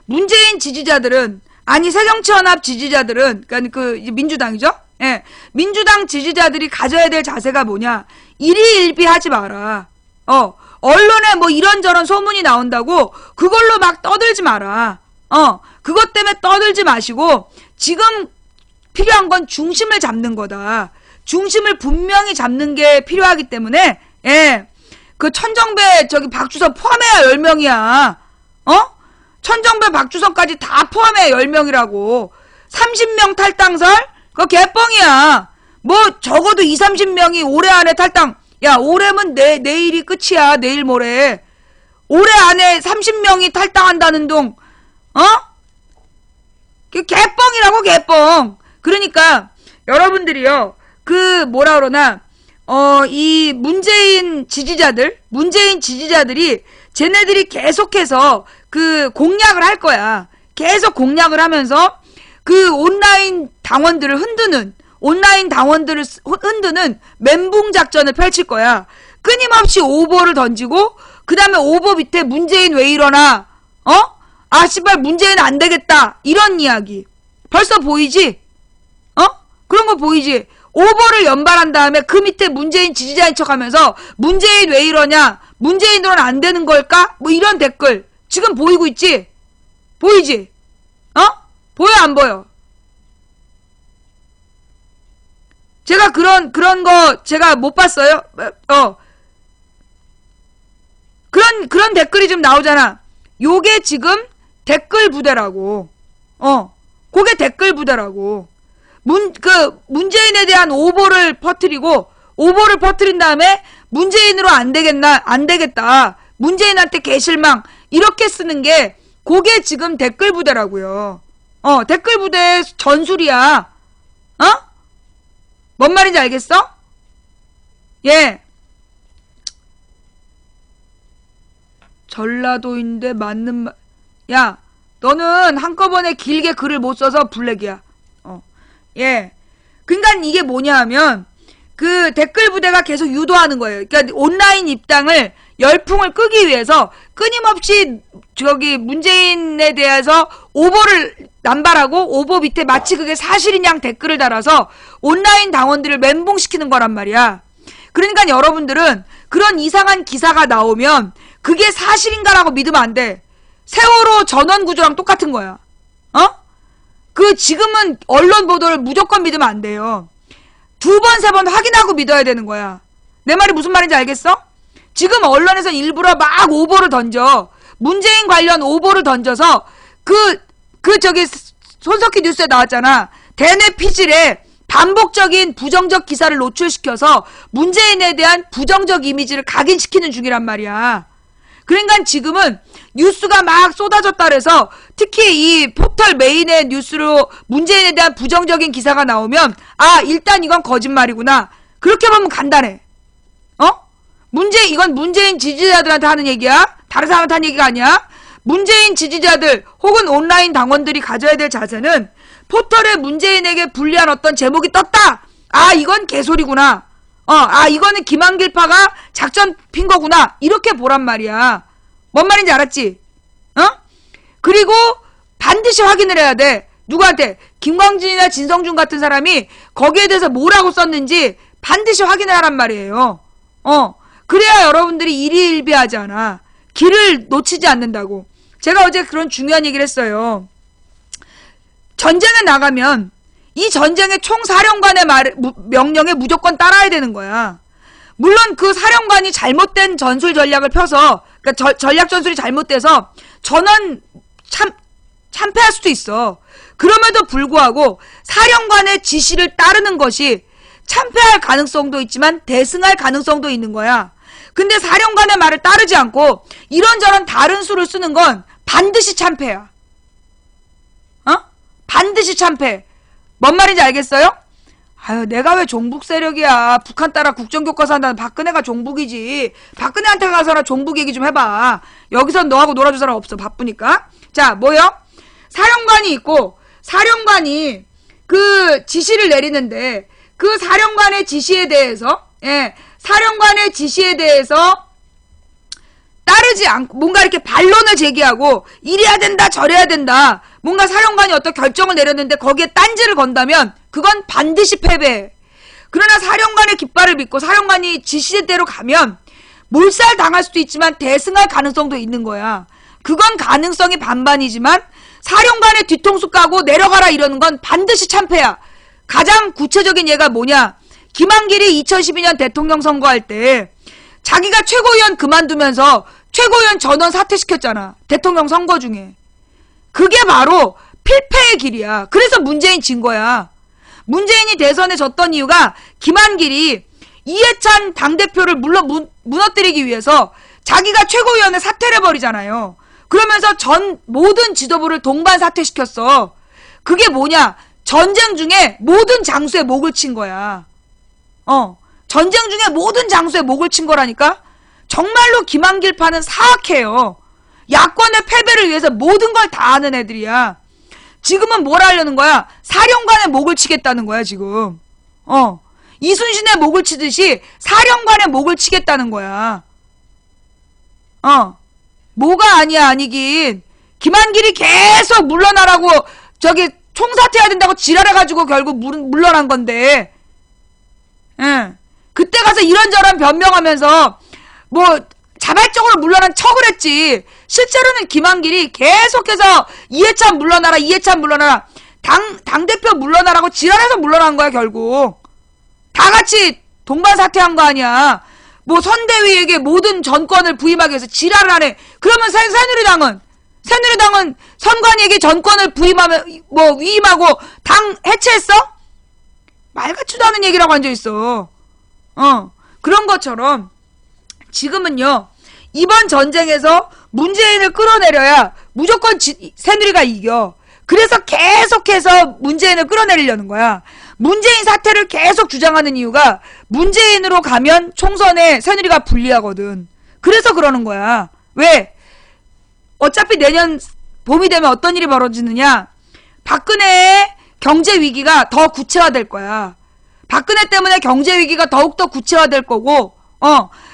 문재인 지지자들은, 아니 새정치연합 지지자들은, 그러니까 민주당이죠? 예, 민주당 지지자들이 가져야 될 자세가 뭐냐? 일희일비하지 마라. 언론에 뭐 이런저런 소문이 나온다고 그걸로 막 떠들지 마라. 그것 때문에 떠들지 마시고 지금 필요한 건 중심을 잡는 거다. 중심을 분명히 잡는 게 필요하기 때문에, 예, 천정배 박주선 포함해야 10명이야. 천정배 박주선까지 다 포함해야 10명이라고. 30명 탈당설? 그거 개뻥이야. 뭐 적어도 2, 30명이 올해 안에 탈당. 야, 올해면 내일이 끝이야. 내일 모레. 올해 안에 30명이 탈당한다는 동, 개뻥이라고, 개뻥. 그러니까 여러분들이요, 뭐라 그러나, 이 문재인 지지자들이 쟤네들이 계속해서 공략을 할 거야. 계속 공략을 하면서 온라인 당원들을 흔드는, 온라인 당원들을 흔드는 멘붕 작전을 펼칠 거야. 끊임없이 오보를 던지고 그 다음에 오보 밑에 문재인 왜 이러나 아 씨발 문재인 안 되겠다 이런 이야기 벌써 보이지? 그런 거 보이지? 오보를 연발한 다음에 그 밑에 문재인 지지자인 척하면서 문재인 왜 이러냐? 문재인으로는 안 되는 걸까? 뭐 이런 댓글 지금 보이고 있지? 보이지? 보여 안 보여? 제가 그런 거 제가 못 봤어요? 그런 댓글이 좀 나오잖아. 요게 지금 댓글 부대라고. 그게 댓글 부대라고. 문재인에 대한 오보를 퍼뜨린 다음에 문재인으로 안 되겠다. 문재인한테 개실망. 이렇게 쓰는 게, 그게 지금 댓글 부대라고요. 댓글 부대의 전술이야. 뭔 말인지 알겠어? 예. 전라도인데 맞는 말. 야, 너는 한꺼번에 길게 글을 못 써서 블랙이야. 예. 그러니까 이게 뭐냐 하면 그 댓글 부대가 계속 유도하는 거예요. 그러니까 온라인 입당을 열풍을 끄기 위해서 끊임없이 문재인에 대해서 오보를 남발하고 오보 밑에 마치 그게 사실인 양 댓글을 달아서 온라인 당원들을 멘붕시키는 거란 말이야. 그러니까 여러분들은 그런 이상한 기사가 나오면 그게 사실인가라고 믿으면 안 돼. 세월호 전원 구조랑 똑같은 거야. 지금은 언론 보도를 무조건 믿으면 안 돼요. 2번, 3번 확인하고 믿어야 되는 거야. 내 말이 무슨 말인지 알겠어? 지금 언론에서 일부러 막 오보를 던져. 문재인 관련 오보를 던져서 손석희 뉴스에 나왔잖아. 대내 피질에 반복적인 부정적 기사를 노출시켜서 문재인에 대한 부정적 이미지를 각인시키는 중이란 말이야. 그러니까 지금은 뉴스가 막 쏟아졌다 그래서 특히 이 포털 메인의 뉴스로 문재인에 대한 부정적인 기사가 나오면 일단 이건 거짓말이구나. 그렇게 보면 간단해. 이건 문재인 지지자들한테 하는 얘기야. 다른 사람한테 하는 얘기가 아니야. 문재인 지지자들 혹은 온라인 당원들이 가져야 될 자세는 포털에 문재인에게 불리한 어떤 제목이 떴다. 이건 개소리구나. 이거는 김한길파가 작전 핀 거구나. 이렇게 보란 말이야. 뭔 말인지 알았지? 그리고 반드시 확인을 해야 돼. 누구한테? 김광진이나 진성준 같은 사람이 거기에 대해서 뭐라고 썼는지 반드시 확인을 하란 말이에요. 그래야 여러분들이 일희일비하지 않아. 길을 놓치지 않는다고. 제가 어제 그런 중요한 얘기를 했어요. 전쟁에 나가면 이 전쟁의 총사령관의 명령에 무조건 따라야 되는 거야. 물론 그 사령관이 잘못된 전술 전략을 펴서, 그러니까 전략 전술이 잘못돼서 전원 참패할 수도 있어. 그럼에도 불구하고 사령관의 지시를 따르는 것이 참패할 가능성도 있지만 대승할 가능성도 있는 거야. 근데 사령관의 말을 따르지 않고 이런저런 다른 수를 쓰는 건 반드시 참패야. 반드시 참패. 뭔 말인지 알겠어요? 내가 왜 종북 세력이야. 북한 따라 국정교과서 한다는 박근혜가 종북이지. 박근혜한테 가서나 종북 얘기 좀 해봐. 여기선 너하고 놀아줄 사람 없어. 바쁘니까. 자, 뭐요? 사령관이 있고 사령관이 그 지시를 내리는데 그 사령관의 지시에 대해서 사령관의 지시에 대해서 따르지 않고 뭔가 이렇게 반론을 제기하고 이래야 된다 저래야 된다 뭔가 사령관이 어떤 결정을 내렸는데 거기에 딴지를 건다면 그건 반드시 패배. 그러나 사령관의 깃발을 믿고 사령관이 지시대로 가면 몰살 당할 수도 있지만 대승할 가능성도 있는 거야. 그건 가능성이 반반이지만 사령관의 뒤통수 까고 내려가라 이러는 건 반드시 참패야. 가장 구체적인 예가 뭐냐? 김한길이 2012년 대통령 선거할 때 자기가 최고위원 그만두면서 최고위원 전원 사퇴시켰잖아. 대통령 선거 중에. 그게 바로 필패의 길이야. 그래서 문재인 진 거야. 문재인이 대선에 졌던 이유가 김한길이 이해찬 당대표를 무너뜨리기 위해서 자기가 최고위원을 사퇴를 해버리잖아요. 그러면서 모든 지도부를 동반 사퇴시켰어. 그게 뭐냐? 전쟁 중에 모든 장수의 목을 친 거야. 전쟁 중에 모든 장수의 목을 친 거라니까? 정말로 김한길파는 사악해요. 야권의 패배를 위해서 모든 걸 다 하는 애들이야. 지금은 뭘 하려는 거야? 사령관의 목을 치겠다는 거야, 지금. 이순신의 목을 치듯이 사령관의 목을 치겠다는 거야. 뭐가 아니긴. 김한길이 계속 물러나라고 저기 총사퇴해야 된다고 지랄해가지고 결국 물러난 건데. 그때 가서 이런저런 변명하면서 뭐 자발적으로 물러난 척을 했지. 실제로는 김한길이 계속해서 이해찬 물러나라, 이해찬 물러나라, 당대표 물러나라고 지랄해서 물러난 거야 결국. 다 같이 동반사퇴한 거 아니야. 뭐 선대위에게 모든 전권을 부임하기 위해서 지랄을 하네. 그러면 새누리당은 선관위에게 전권을 위임하고 당 해체했어? 말 같지도 않은 얘기라고 앉아있어. 그런 것처럼 지금은요, 이번 전쟁에서 문재인을 끌어내려야 무조건 새누리가 이겨. 그래서 계속해서 문재인을 끌어내리려는 거야. 문재인 사태를 계속 주장하는 이유가 문재인으로 가면 총선에 새누리가 불리하거든. 그래서 그러는 거야. 왜? 어차피 내년 봄이 되면 어떤 일이 벌어지느냐? 박근혜의 경제 위기가 더 구체화될 거야. 박근혜 때문에 경제 위기가 더욱더 구체화될 거고,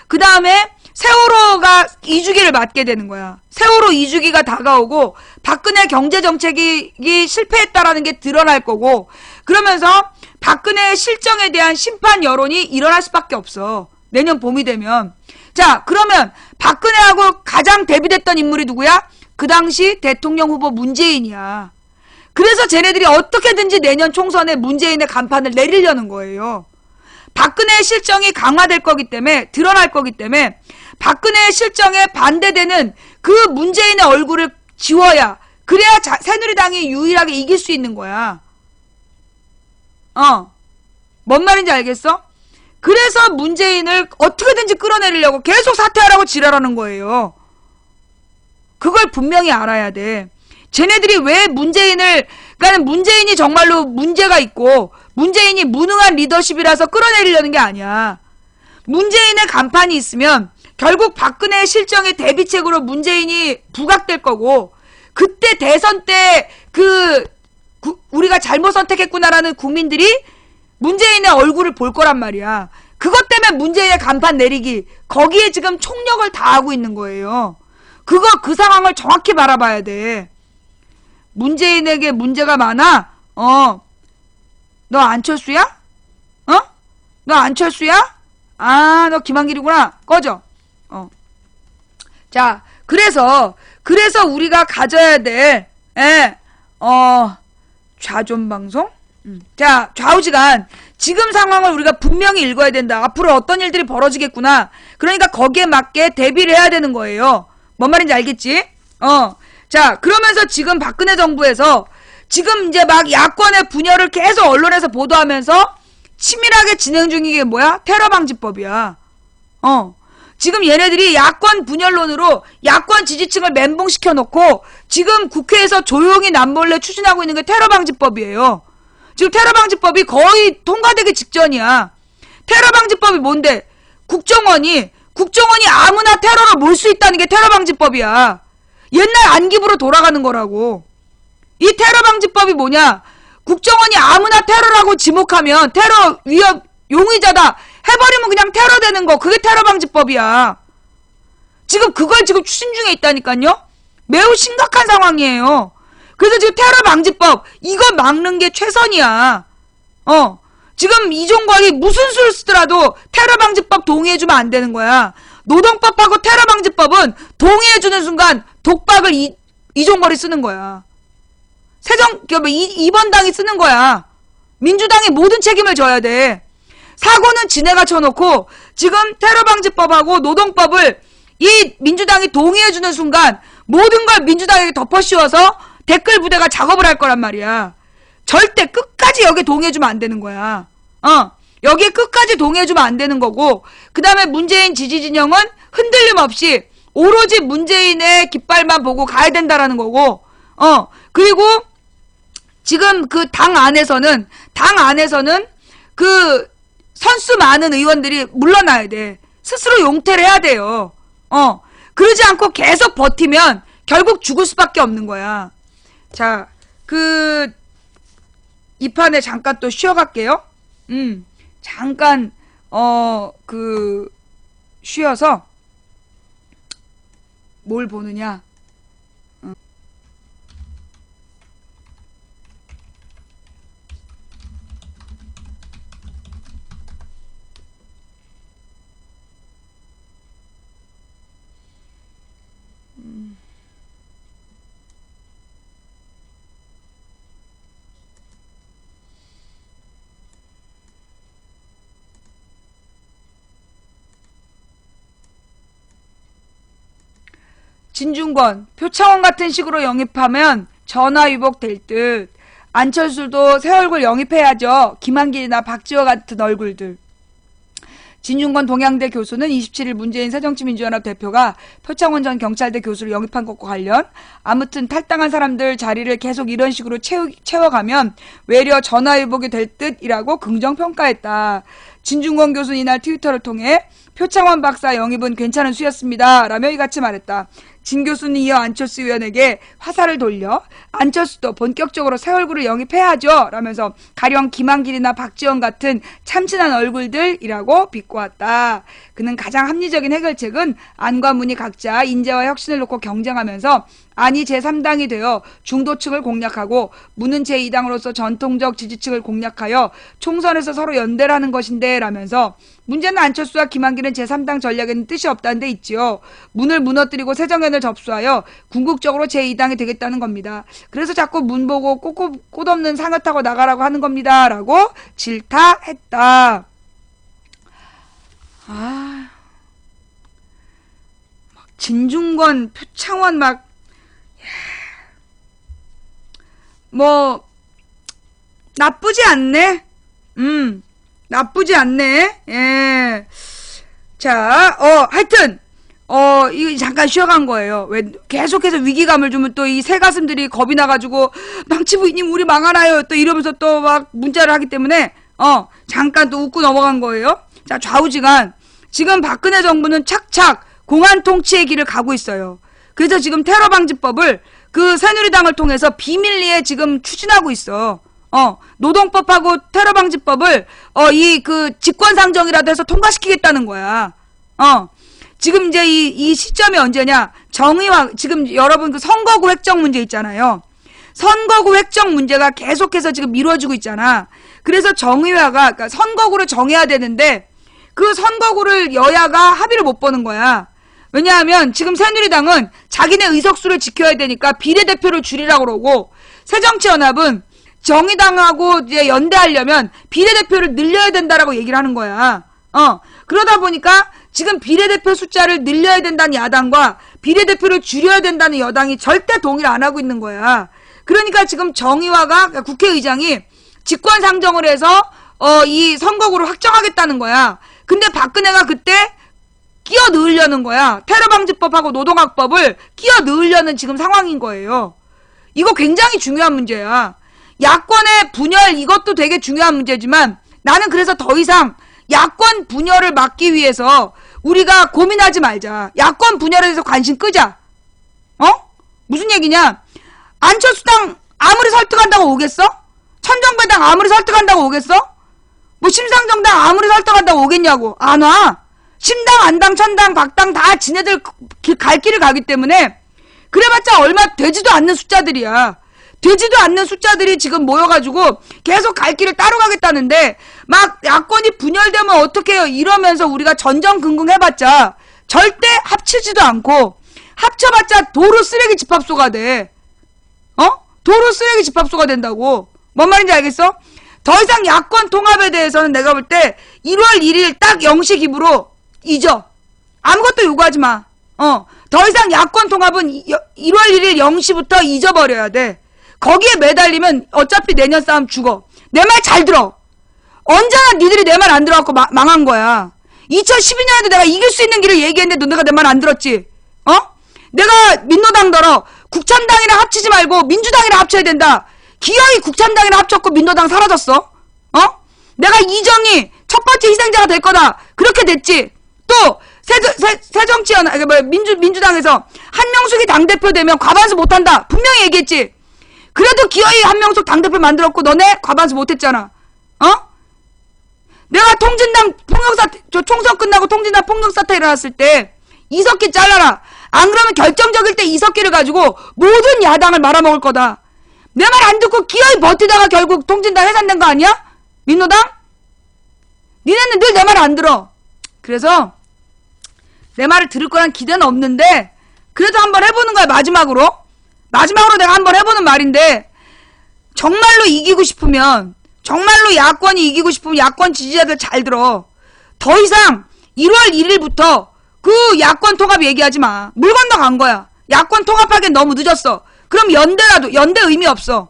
그 다음에 세월호가 2주기를 맞게 되는 거야. 세월호 2주기가 다가오고 박근혜 경제정책이 실패했다라는 게 드러날 거고, 그러면서 박근혜의 실정에 대한 심판 여론이 일어날 수밖에 없어. 내년 봄이 되면. 자, 그러면 박근혜하고 가장 대비됐던 인물이 누구야? 그 당시 대통령 후보 문재인이야. 그래서 쟤네들이 어떻게든지 내년 총선에 문재인의 간판을 내리려는 거예요. 박근혜의 실정이 강화될 거기 때문에, 드러날 거기 때문에 박근혜의 실정에 반대되는 그 문재인의 얼굴을 지워야, 그래야 새누리당이 유일하게 이길 수 있는 거야. 뭔 말인지 알겠어? 그래서 문재인을 어떻게든지 끌어내리려고 계속 사퇴하라고 지랄하는 거예요. 그걸 분명히 알아야 돼. 쟤네들이 왜 그러니까 문재인이 정말로 문제가 있고 문재인이 무능한 리더십이라서 끌어내리려는 게 아니야. 문재인의 간판이 있으면 결국 박근혜의 실정의 대비책으로 문재인이 부각될 거고, 그때 대선 때 우리가 잘못 선택했구나라는 국민들이 문재인의 얼굴을 볼 거란 말이야. 그것 때문에 문재인의 간판 내리기, 거기에 지금 총력을 다하고 있는 거예요. 그 상황을 정확히 바라봐야 돼. 문재인에게 문제가 많아? 너 안철수야? 너 안철수야? 너 김한길이구나. 꺼져. 자, 그래서 우리가 가져야 될, 좌존 방송? 자, 좌우지간. 지금 상황을 우리가 분명히 읽어야 된다. 앞으로 어떤 일들이 벌어지겠구나. 그러니까 거기에 맞게 대비를 해야 되는 거예요. 뭔 말인지 알겠지? 자, 그러면서 지금 박근혜 정부에서 지금 이제 막 야권의 분열을 계속 언론에서 보도하면서 치밀하게 진행 중인 게 뭐야? 테러 방지법이야. 지금 얘네들이 야권 분열론으로 야권 지지층을 멘붕시켜 놓고 지금 국회에서 조용히 남몰래 추진하고 있는 게 테러 방지법이에요. 지금 테러 방지법이 거의 통과되기 직전이야. 테러 방지법이 뭔데? 국정원이 아무나 테러를 몰 수 있다는 게 테러 방지법이야. 옛날 안기부로 돌아가는 거라고. 이 테러 방지법이 뭐냐? 국정원이 아무나 테러라고 지목하면 테러 위협 용의자다 해버리면 그냥 테러 되는 거. 그게 테러 방지법이야. 지금 그걸 지금 추진 중에 있다니까요. 매우 심각한 상황이에요. 그래서 지금 테러 방지법 이거 막는 게 최선이야. 지금 이종걸이 무슨 수를 쓰더라도 테러 방지법 동의해주면 안 되는 거야. 노동법하고 테러 방지법은 동의해주는 순간 독박을 이종걸이 쓰는 거야. 이번 당이 쓰는 거야. 민주당이 모든 책임을 져야 돼. 사고는 지네가 쳐놓고 지금 테러 방지법하고 노동법을 이 민주당이 동의해주는 순간 모든 걸 민주당에게 덮어씌워서 댓글 부대가 작업을 할 거란 말이야. 절대 끝까지 여기에 동의해주면 안 되는 거야. 여기에 끝까지 동의해주면 안 되는 거고, 그 다음에 문재인 지지 진영은 흔들림 없이 오로지 문재인의 깃발만 보고 가야 된다라는 거고, 그리고 지금 그 당 안에서는 그 선수 많은 의원들이 물러나야 돼. 스스로 용퇴를 해야 돼요. 그러지 않고 계속 버티면 결국 죽을 수밖에 없는 거야. 자, 이 판에 잠깐 또 쉬어갈게요. 잠깐 쉬어서 뭘 보느냐. 진중권, 표창원 같은 식으로 영입하면 전화위복 될 듯. 안철수도 새 얼굴 영입해야죠. 김한길이나 박지원 같은 얼굴들. 진중권 동양대 교수는 27일 문재인 새정치민주연합 대표가 표창원 전 경찰대 교수를 영입한 것과 관련 아무튼 탈당한 사람들 자리를 계속 이런 식으로 채워가면 외려 전화위복이 될 듯이라고 긍정평가했다. 진중권 교수는 이날 트위터를 통해 표창원 박사 영입은 괜찮은 수였습니다. 라며 이같이 말했다. 진 교수는 이어 안철수 의원에게 화살을 돌려 안철수도 본격적으로 새 얼굴을 영입해야죠. 라면서 가령 김한길이나 박지원 같은 참신한 얼굴들이라고 비꼬았다. 그는 가장 합리적인 해결책은 안과 문이 각자 인재와 혁신을 놓고 경쟁하면서 안이 제3당이 되어 중도층을 공략하고 문은 제2당으로서 전통적 지지층을 공략하여 총선에서 서로 연대를 하는 것인데 라면서 문제는 안철수와 김한길은 제3당 전략에는 뜻이 없다는 데 있지요. 문을 무너뜨리고 새정연을 접수하여 궁극적으로 제2당이 되겠다는 겁니다. 그래서 자꾸 문 보고 꽃 없는 상어 타고 나가라고 하는 겁니다. 라고 질타했다. 진중권, 표창원 나쁘지 않네. 나쁘지 않네. 예. 자, 하여튼, 이거 잠깐 쉬어간 거예요. 왜, 계속해서 위기감을 주면 또 이 새 가슴들이 겁이 나가지고, 망치 부인님, 우리 망하나요? 또 이러면서 또 막 문자를 하기 때문에, 잠깐 또 웃고 넘어간 거예요. 자, 좌우지간. 지금 박근혜 정부는 착착 공안 통치의 길을 가고 있어요. 그래서 지금 테러방지법을 새누리당을 통해서 비밀리에 지금 추진하고 있어. 노동법하고 테러방지법을, 직권상정이라도 해서 통과시키겠다는 거야. 지금 이제 이 시점이 언제냐. 지금 여러분 선거구 획정 문제 있잖아요. 선거구 획정 문제가 계속해서 지금 미뤄지고 있잖아. 그래서 그러니까 선거구를 정해야 되는데, 그 선거구를 여야가 합의를 못 보는 거야. 왜냐하면 지금 새누리당은 자기네 의석수를 지켜야 되니까 비례대표를 줄이라고 그러고, 새정치연합은 정의당하고 이제 연대하려면 비례대표를 늘려야 된다라고 얘기를 하는 거야. 그러다 보니까 지금 비례대표 숫자를 늘려야 된다는 야당과 비례대표를 줄여야 된다는 여당이 절대 동의를 안 하고 있는 거야. 그러니까 지금 그러니까 국회의장이 직권상정을 해서 이 선거구를 확정하겠다는 거야. 근데 박근혜가 그때 끼어 넣으려는 거야. 테러방지법하고 노동학법을 끼어 넣으려는 지금 상황인 거예요. 이거 굉장히 중요한 문제야. 야권의 분열, 이것도 되게 중요한 문제지만 나는 그래서 더 이상 야권 분열을 막기 위해서 우리가 고민하지 말자. 야권 분열에 대해서 관심 끄자. 무슨 얘기냐? 안철수당 아무리 설득한다고 오겠어? 천정배당 아무리 설득한다고 오겠어? 심상정당 아무리 설득한다고 오겠냐고. 안 와. 신당, 안당, 천당, 박당 다 지네들 갈 길을 가기 때문에 그래봤자 얼마 되지도 않는 숫자들이야. 되지도 않는 숫자들이 지금 모여가지고 계속 갈 길을 따로 가겠다는데 막 야권이 분열되면 어떡해요 이러면서 우리가 전전긍긍 해봤자 절대 합치지도 않고 합쳐봤자 도로 쓰레기 집합소가 돼. 도로 쓰레기 집합소가 된다고. 뭔 말인지 알겠어? 더 이상 야권 통합에 대해서는 내가 볼 때 1월 1일 딱 0시 기부로 잊어. 아무것도 요구하지 마. 더 이상 야권 통합은 1월 1일 0시부터 잊어버려야 돼. 거기에 매달리면 어차피 내년 싸움 죽어. 내 말 잘 들어. 언제나 니들이 내 말 안 들어갖고 망한 거야. 2012년에도 내가 이길 수 있는 길을 얘기했는데 너네가 내 말 안 들었지? 내가 민노당더러 국찬당이랑 합치지 말고 민주당이랑 합쳐야 된다. 기어이 국찬당이랑 합쳤고 민노당 사라졌어. 내가 이정희 첫 번째 희생자가 될 거다. 그렇게 됐지. 또 새정치연합 민주당에서 한명숙이 당대표 되면 과반수 못한다. 분명히 얘기했지. 그래도 기어이 한명숙 당대표 만들었고 너네 과반수 못했잖아. 내가 통진당 폭력사태, 저 총선 끝나고 통진당 폭력사태 일어났을 때 이석기 잘라라. 안 그러면 결정적일 때 이석기를 가지고 모든 야당을 말아먹을 거다. 내 말 안 듣고 기어이 버티다가 결국 통진당 해산된 거 아니야? 민노당? 니네는 늘 내 말 안 들어. 그래서 내 말을 들을 거란 기대는 없는데 그래도 한번 해보는 거야. 마지막으로 내가 한번 해보는 말인데, 정말로 이기고 싶으면, 정말로 야권이 이기고 싶으면 야권 지지자들 잘 들어. 더 이상 1월 1일부터 그 야권 통합 얘기하지 마. 물 건너간 거야. 야권 통합하기엔 너무 늦었어. 그럼 연대라도, 연대 의미 없어.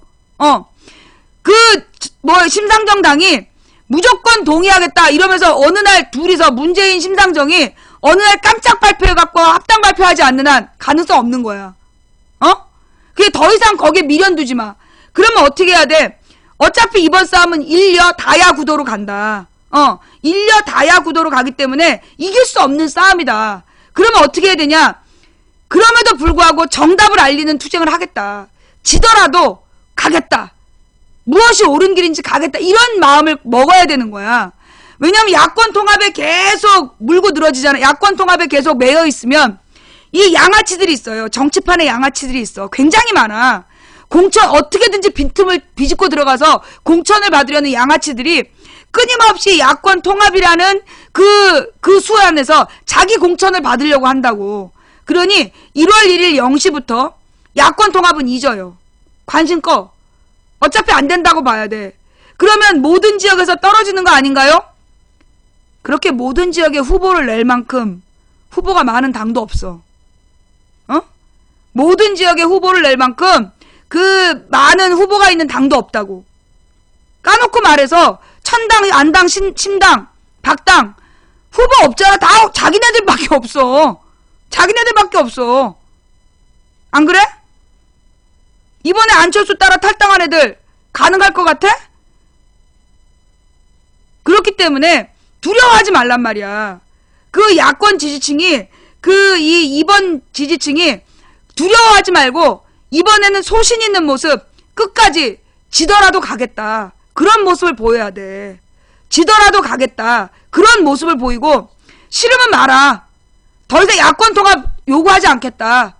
심상정당이 무조건 동의하겠다 이러면서 어느 날 둘이서 문재인 심상정이 어느 날 깜짝 발표해갖고 합당 발표하지 않는 한 가능성 없는 거야. 그게 더 이상 거기에 미련 두지 마. 그러면 어떻게 해야 돼? 어차피 이번 싸움은 일려 다야 구도로 간다. 일려 다야 구도로 가기 때문에 이길 수 없는 싸움이다. 그러면 어떻게 해야 되냐? 그럼에도 불구하고 정답을 알리는 투쟁을 하겠다. 지더라도 가겠다. 무엇이 옳은 길인지 가겠다. 이런 마음을 먹어야 되는 거야. 왜냐면 야권 통합에 계속 물고 늘어지잖아. 야권 통합에 계속 매여 있으면 이 양아치들이 있어요. 정치판에 양아치들이 있어. 굉장히 많아. 공천 어떻게든지 빈틈을 비집고 들어가서 공천을 받으려는 양아치들이 끊임없이 야권 통합이라는 그 수 안에서 자기 공천을 받으려고 한다고. 그러니 1월 1일 0시부터 야권 통합은 잊어요. 관심 꺼. 어차피 안 된다고 봐야 돼. 그러면 모든 지역에서 떨어지는 거 아닌가요? 그렇게 모든 지역에 후보를 낼 만큼 후보가 많은 당도 없어. 모든 지역에 후보를 낼 만큼 그 많은 후보가 있는 당도 없다고. 까놓고 말해서 천당, 안당, 신당, 박당 후보 없잖아. 다 자기네들밖에 없어. 자기네들밖에 없어. 안 그래? 이번에 안철수 따라 탈당한 애들 가능할 것 같아? 그렇기 때문에 두려워하지 말란 말이야. 그 야권 지지층이 이번 지지층이 두려워하지 말고 이번에는 소신 있는 모습, 끝까지 지더라도 가겠다. 그런 모습을 보여야 돼. 지더라도 가겠다. 그런 모습을 보이고, 싫으면 말아. 더 이상 야권 통합 요구하지 않겠다.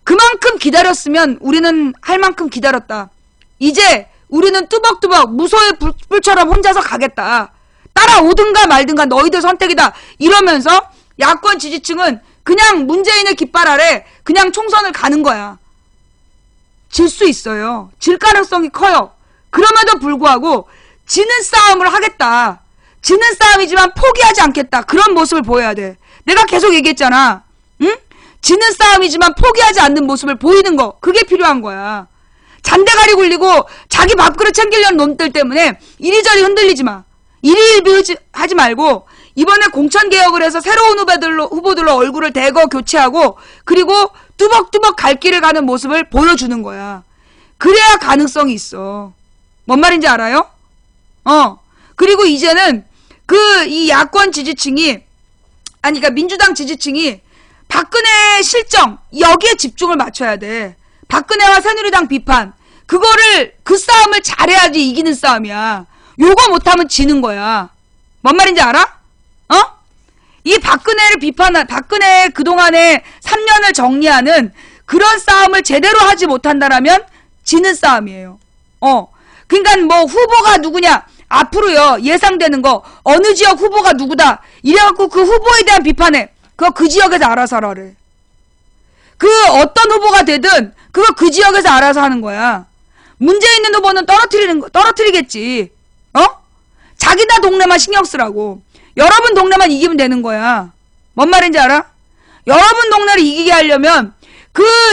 그만큼 기다렸으면 우리는 할 만큼 기다렸다. 이제 우리는 뚜벅뚜벅 무소의 불처럼 혼자서 가겠다. 따라오든가 말든가 너희들 선택이다. 이러면서 야권 지지층은 그냥 문재인의 깃발 아래 그냥 총선을 가는 거야. 질 수 있어요. 질 가능성이 커요. 그럼에도 불구하고 지는 싸움을 하겠다. 지는 싸움이지만 포기하지 않겠다. 그런 모습을 보여야 돼. 내가 계속 얘기했잖아. 응? 지는 싸움이지만 포기하지 않는 모습을 보이는 거. 그게 필요한 거야. 잔대가리 굴리고 자기 밥그릇 챙기려는 놈들 때문에 이리저리 흔들리지 마. 이리일비 하지 말고 이번에 공천개혁을 해서 새로운 후보들로 얼굴을 대거 교체하고 그리고 뚜벅뚜벅 갈 길을 가는 모습을 보여주는 거야. 그래야 가능성이 있어. 뭔 말인지 알아요? 그리고 이제는 이 야권 지지층이 그러니까 민주당 지지층이 박근혜의 실정 여기에 집중을 맞춰야 돼. 박근혜와 새누리당 비판 그 싸움을 잘해야지 이기는 싸움이야. 요거 못하면 지는 거야. 뭔 말인지 알아? 이 박근혜를 박근혜의 그동안의 3년을 정리하는 그런 싸움을 제대로 하지 못한다라면 지는 싸움이에요. 그러니까 뭐 후보가 누구냐 앞으로요 예상되는 거 어느 지역 후보가 누구다 이래갖고 그 후보에 대한 비판해. 그거 그 지역에서 알아서 하라래. 그 어떤 후보가 되든 그거 그 지역에서 알아서 하는 거야. 문제 있는 후보는 떨어뜨리겠지. 자기네 동네만 신경 쓰라고. 여러분 동네만 이기면 되는 거야. 뭔 말인지 알아? 여러분 동네를 이기게 하려면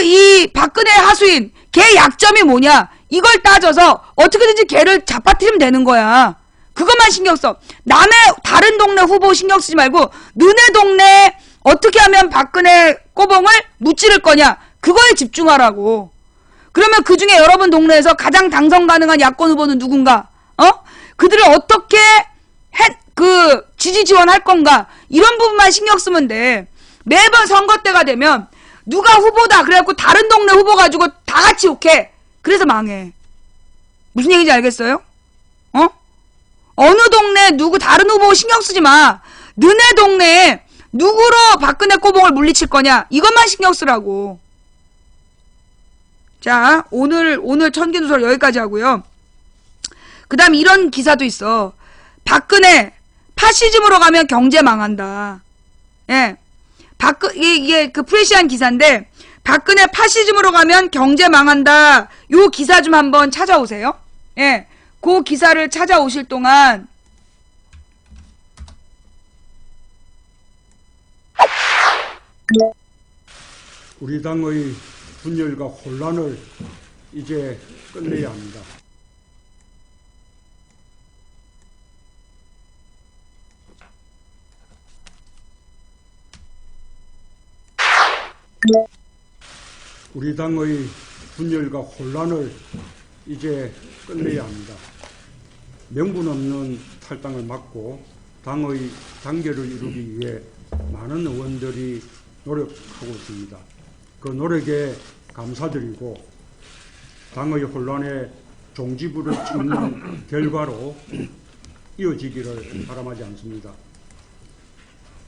이 박근혜 하수인 걔 약점이 뭐냐 이걸 따져서 어떻게든지 걔를 잡아뜨리면 되는 거야. 그것만 신경 써. 남의 다른 동네 후보 신경 쓰지 말고 너네 동네 어떻게 하면 박근혜 꼬봉을 무찌를 거냐 그거에 집중하라고. 그러면 그중에 여러분 동네에서 가장 당선 가능한 야권 후보는 누군가? 그들을 어떻게 지지 지원할 건가? 이런 부분만 신경 쓰면 돼. 매번 선거 때가 되면 누가 후보다 그래갖고 다른 동네 후보 가지고 다 같이 욕해. 그래서 망해. 무슨 얘기인지 알겠어요? 어느 동네 누구 다른 후보 신경 쓰지 마. 너네 동네에 누구로 박근혜 꼬봉을 물리칠 거냐, 이것만 신경 쓰라고. 자, 오늘 천기누설 여기까지 하고요. 그 다음 이런 기사도 있어. 박근혜 파시즘으로 가면 경제 망한다. 예. 이게 그 프레시한 기사인데, 박근혜 파시즘으로 가면 경제 망한다. 요 기사 좀 한번 찾아오세요. 예. 그 기사를 찾아오실 동안
우리 당의 분열과 혼란을 이제 끝내야 합니다. 우리 당의 분열과 혼란을 이제 끝내야 합니다. 명분 없는 탈당을 막고 당의 단결을 이루기 위해 많은 의원들이 노력하고 있습니다. 그 노력에 감사드리고 당의 혼란에 종지부를 찍는 결과로 이어지기를 바람하지 않습니다.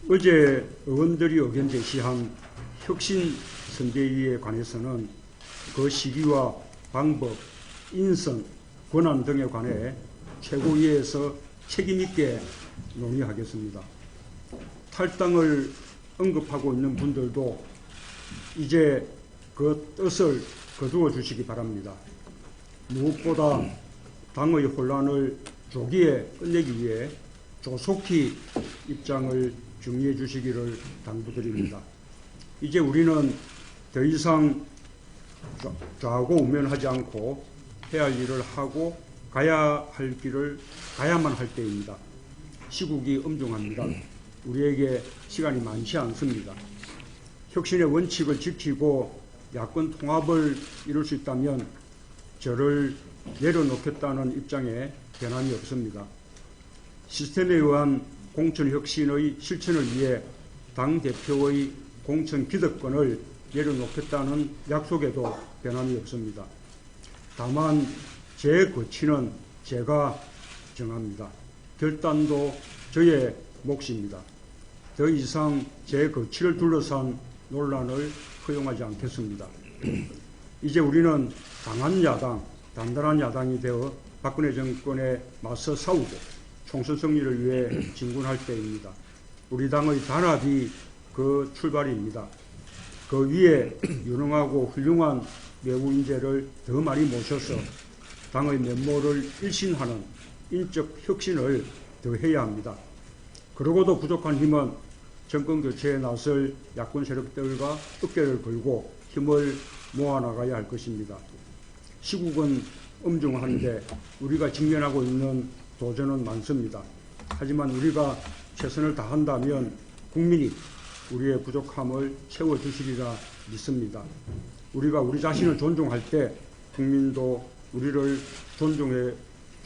어제 의원들이 의견 제시한 혁신 선대위에 관해서는 그 시기와 방법, 인선, 권한 등에 관해 최고위에서 책임있게 논의하겠습니다. 탈당을 언급하고 있는 분들도 이제 그 뜻을 거두어 주시기 바랍니다. 무엇보다 당의 혼란을 조기에 끝내기 위해 조속히 입장을 정리해 주시기를 당부드립니다. 이제 우리는 더 이상 좌우고 우면하지 않고 해야 할 일을 하고 가야 할 길을 가야만 할 때입니다. 시국이 엄중합니다. 우리에게 시간이 많지 않습니다. 혁신의 원칙을 지키고 야권 통합을 이룰 수 있다면 저를 내려놓겠다는 입장에 변함이 없습니다. 시스템에 의한 공천혁신의 실천을 위해 당대표의 공천 기득권을 내려놓겠다는 약속에도 변함이 없습니다. 다만 제 거취는 제가 정합니다. 결단도 저의 몫입니다. 더 이상 제 거취를 둘러싼 논란을 허용하지 않겠습니다. 이제 우리는 강한 야당, 단단한 야당이 되어 박근혜 정권에 맞서 싸우고 총선 승리를 위해 진군할 때입니다. 우리 당의 단합이 그 출발입니다. 그 위에 유능하고 훌륭한 외부 인재를 더 많이 모셔서 당의 면모를 일신하는 인적 혁신을 더 해야 합니다. 그러고도 부족한 힘은 정권 교체에 나설 야권 세력들과 어깨를 걸고 힘을 모아나가야 할 것입니다. 시국은 엄중한데 우리가 직면하고 있는 도전은 많습니다. 하지만 우리가 최선을 다한다면 국민이 우리의 부족함을 채워주시리라 믿습니다. 우리가 우리 자신을 존중할 때 국민도 우리를 존중해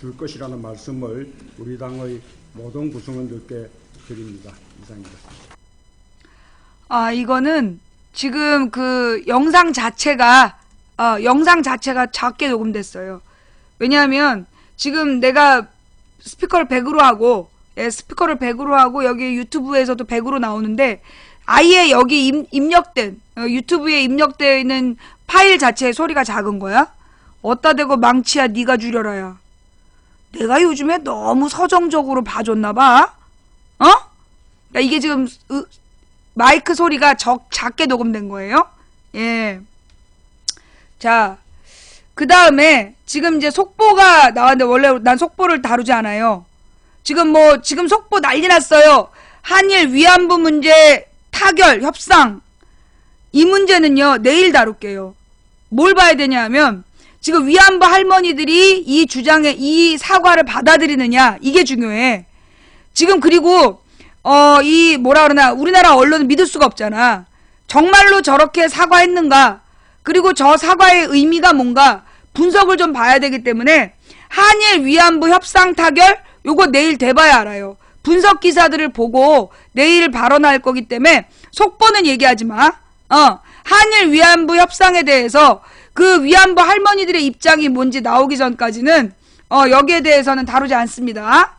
줄 것이라는 말씀을 우리 당의 모든 구성원들께 드립니다. 이상입니다.
이거는 지금 그 영상 자체가 작게 녹음됐어요. 왜냐하면 지금 내가 스피커를 100으로 하고, 여기 유튜브에서도 100으로 나오는데, 아예 여기 입력된, 유튜브에 입력되어 있는 파일 자체의 소리가 작은 거야? 어따 대고 망치야 네가 줄여라야. 내가 요즘에 너무 서정적으로 봐줬나봐? 그러니까 이게 지금 마이크 소리가 작게 녹음된 거예요. 예. 자, 그 다음에 지금 이제 속보가 나왔는데 원래 난 속보를 다루지 않아요. 지금 속보 난리 났어요. 한일 위안부 문제 타결 협상. 이 문제는요, 내일 다룰게요. 뭘 봐야 되냐면 지금 위안부 할머니들이 이 사과를 받아들이느냐, 이게 중요해. 지금 그리고 우리나라 언론은 믿을 수가 없잖아. 정말로 저렇게 사과했는가? 그리고 저 사과의 의미가 뭔가 분석을 좀 봐야 되기 때문에 한일 위안부 협상 타결 요거 내일 돼봐야 알아요. 분석 기사들을 보고 내일 발언할 거기 때문에 속보는 얘기하지 마. 한일 위안부 협상에 대해서 그 위안부 할머니들의 입장이 뭔지 나오기 전까지는 여기에 대해서는 다루지 않습니다.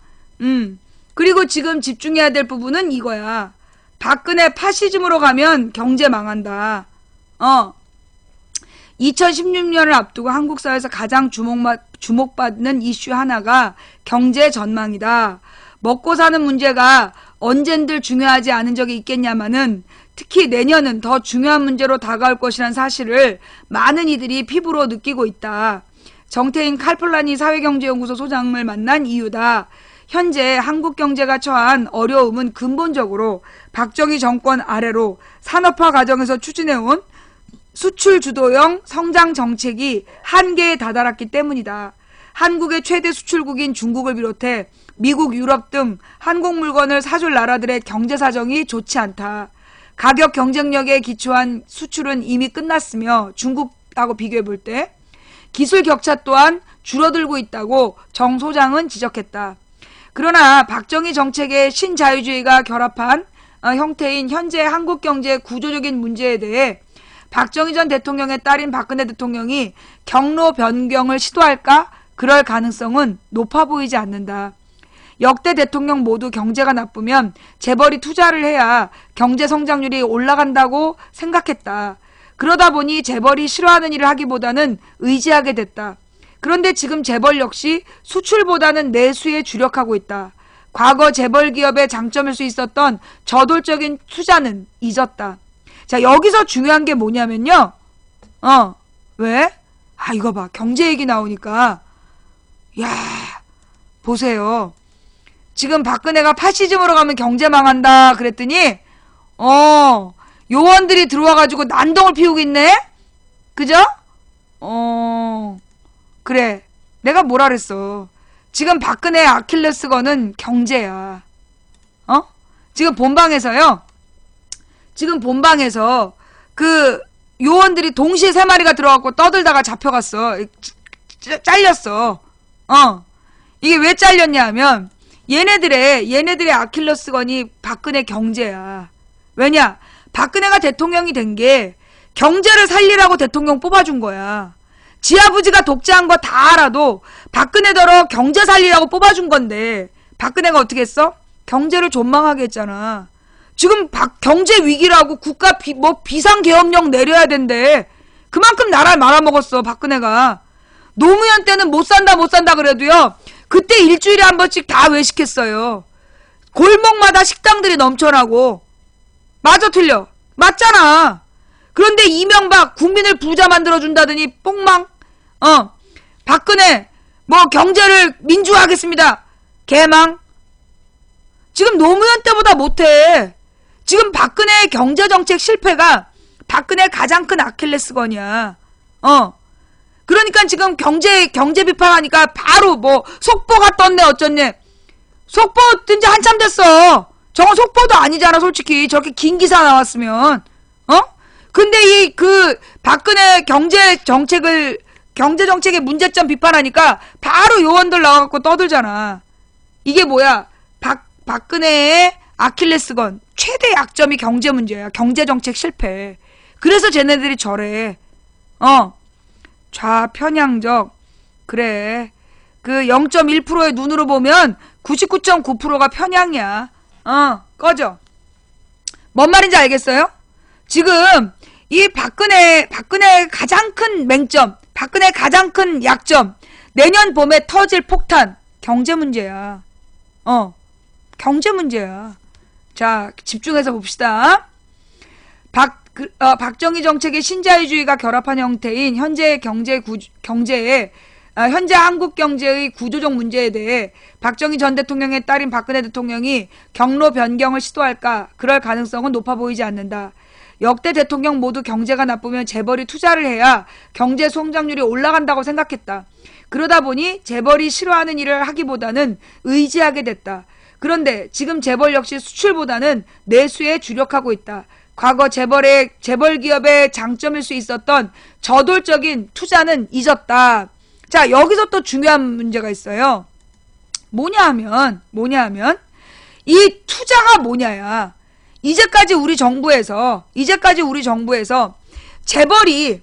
그리고 지금 집중해야 될 부분은 이거야. 박근혜 파시즘으로 가면 경제 망한다. 2016년을 앞두고 한국 사회에서 가장 주목받는 이슈 하나가 경제 전망이다. 먹고 사는 문제가 언젠들 중요하지 않은 적이 있겠냐마는 특히 내년은 더 중요한 문제로 다가올 것이라는 사실을 많은 이들이 피부로 느끼고 있다. 정태인 칼폴라니 사회경제연구소 소장을 만난 이유다. 현재 한국 경제가 처한 어려움은 근본적으로 박정희 정권 아래로 산업화 과정에서 추진해온 수출 주도형 성장 정책이 한계에 다다랐기 때문이다. 한국의 최대 수출국인 중국을 비롯해 미국, 유럽 등 한국 물건을 사줄 나라들의 경제 사정이 좋지 않다. 가격 경쟁력에 기초한 수출은 이미 끝났으며 중국하고 비교해 볼 때 기술 격차 또한 줄어들고 있다고 정 소장은 지적했다. 그러나 박정희 정책의 신자유주의가 결합한 형태인 현재 한국 경제의 구조적인 문제에 대해 박정희 전 대통령의 딸인 박근혜 대통령이 경로 변경을 시도할까? 그럴 가능성은 높아 보이지 않는다. 역대 대통령 모두 경제가 나쁘면 재벌이 투자를 해야 경제 성장률이 올라간다고 생각했다. 그러다 보니 재벌이 싫어하는 일을 하기보다는 의지하게 됐다. 그런데 지금 재벌 역시 수출보다는 내수에 주력하고 있다. 과거 재벌 기업의 장점일 수 있었던 저돌적인 투자는 잊었다. 자, 여기서 중요한 게 뭐냐면요. 왜? 이거 봐. 경제 얘기 나오니까. 야, 보세요. 지금 박근혜가 파시즘으로 가면 경제 망한다 그랬더니 요원들이 들어와가지고 난동을 피우고 있네? 그죠? 그래. 내가 뭐라 그랬어. 지금 박근혜의 아킬레스건은 경제야. 지금 본방에서요. 지금 본방에서 그 요원들이 동시에 3마리가 들어갔고 떠들다가 잡혀갔어. 잘렸어. 이게 왜 잘렸냐 하면 얘네들의 아킬레스건이 박근혜 경제야. 왜냐? 박근혜가 대통령이 된 게 경제를 살리라고 대통령 뽑아준 거야. 지 아버지가 독재한 거 다 알아도 박근혜더러 경제 살리라고 뽑아준 건데 박근혜가 어떻게 했어? 경제를 존망하게 했잖아. 지금 경제 위기라고 국가 비상계엄령 내려야 된대. 그만큼 나라를 말아먹었어 박근혜가. 노무현 때는 못 산다 그래도요. 그때 일주일에 한 번씩 다 외식했어요. 골목마다 식당들이 넘쳐나고. 맞아 틀려? 맞잖아. 그런데 이명박 국민을 부자 만들어준다더니 뽕망. 박근혜 경제를 민주화하겠습니다. 개망. 지금 노무현 때보다 못해. 지금 박근혜의 경제정책 실패가 박근혜의 가장 큰 아킬레스건이야. 그러니까 지금 경제 비판하니까 바로 속보가 떴네 어쩌네. 속보 뜬지 한참 됐어. 저건 속보도 아니잖아 솔직히. 저렇게 긴 기사 나왔으면. 근데 박근혜 경제정책의 문제점 비판하니까 바로 요원들 나와갖고 떠들잖아. 이게 뭐야? 박근혜의 아킬레스건 최대 약점이 경제 문제야. 경제정책 실패. 그래서 쟤네들이 저래. 좌편향적. 그래. 그 0.1%의 눈으로 보면 99.9%가 편향이야. 꺼져. 뭔 말인지 알겠어요? 지금 이 박근혜 가장 큰 맹점, 박근혜 가장 큰 약점, 내년 봄에 터질 폭탄, 경제 문제야. 경제 문제야. 자, 집중해서 봅시다. 박정희 정책의 신자유주의가 결합한 형태인 현재 현재 한국 경제의 구조적 문제에 대해 박정희 전 대통령의 딸인 박근혜 대통령이 경로 변경을 시도할까? 그럴 가능성은 높아 보이지 않는다. 역대 대통령 모두 경제가 나쁘면 재벌이 투자를 해야 경제 성장률이 올라간다고 생각했다. 그러다 보니 재벌이 싫어하는 일을 하기보다는 의지하게 됐다. 그런데 지금 재벌 역시 수출보다는 내수에 주력하고 있다. 과거 재벌 기업의 장점일 수 있었던 저돌적인 투자는 잊었다. 자, 여기서 또 중요한 문제가 있어요. 뭐냐 하면 이 투자가 뭐냐야. 이제까지 우리 정부에서 재벌이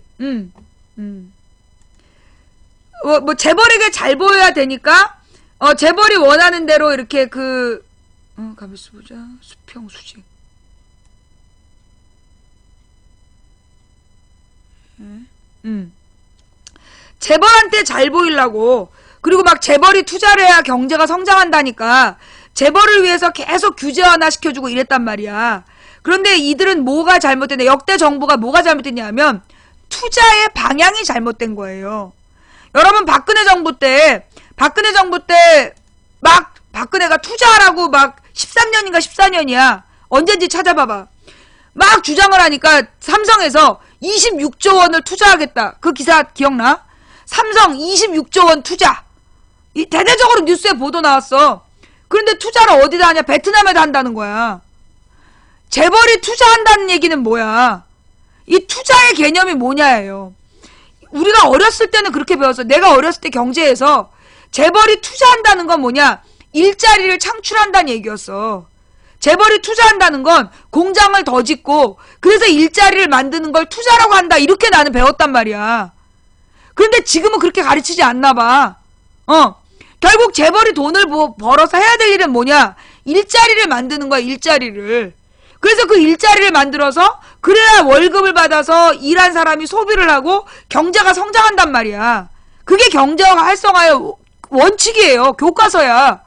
재벌에게 잘 보여야 되니까 재벌이 원하는 대로 이렇게 가만있어 보자. 수평, 수직. 재벌한테 잘 보이려고, 그리고 막 재벌이 투자를 해야 경제가 성장한다니까 재벌을 위해서 계속 규제 완화 시켜주고 이랬단 말이야. 그런데 이들은 뭐가 잘못됐냐, 역대 정부가 뭐가 잘못됐냐면 투자의 방향이 잘못된 거예요. 여러분, 박근혜 정부 때 막 박근혜가 투자하라고 막 13년인가 14년이야. 언젠지 찾아봐봐. 막 주장을 하니까 삼성에서 26조 원을 투자하겠다. 그 기사 기억나? 삼성 26조 원 투자. 대대적으로 뉴스에 보도 나왔어. 그런데 투자를 어디다 하냐? 베트남에다 한다는 거야. 재벌이 투자한다는 얘기는 뭐야? 이 투자의 개념이 뭐냐예요. 우리가 어렸을 때는 그렇게 배웠어. 내가 어렸을 때 경제에서 재벌이 투자한다는 건 뭐냐? 일자리를 창출한다는 얘기였어. 재벌이 투자한다는 건 공장을 더 짓고 그래서 일자리를 만드는 걸 투자라고 한다. 이렇게 나는 배웠단 말이야. 그런데 지금은 그렇게 가르치지 않나 봐. 결국 재벌이 돈을 벌어서 해야 될 일은 뭐냐? 일자리를 만드는 거야, 일자리를. 그래서 그 일자리를 만들어서 그래야 월급을 받아서 일한 사람이 소비를 하고 경제가 성장한단 말이야. 그게 경제 활성화의 원칙이에요. 교과서야.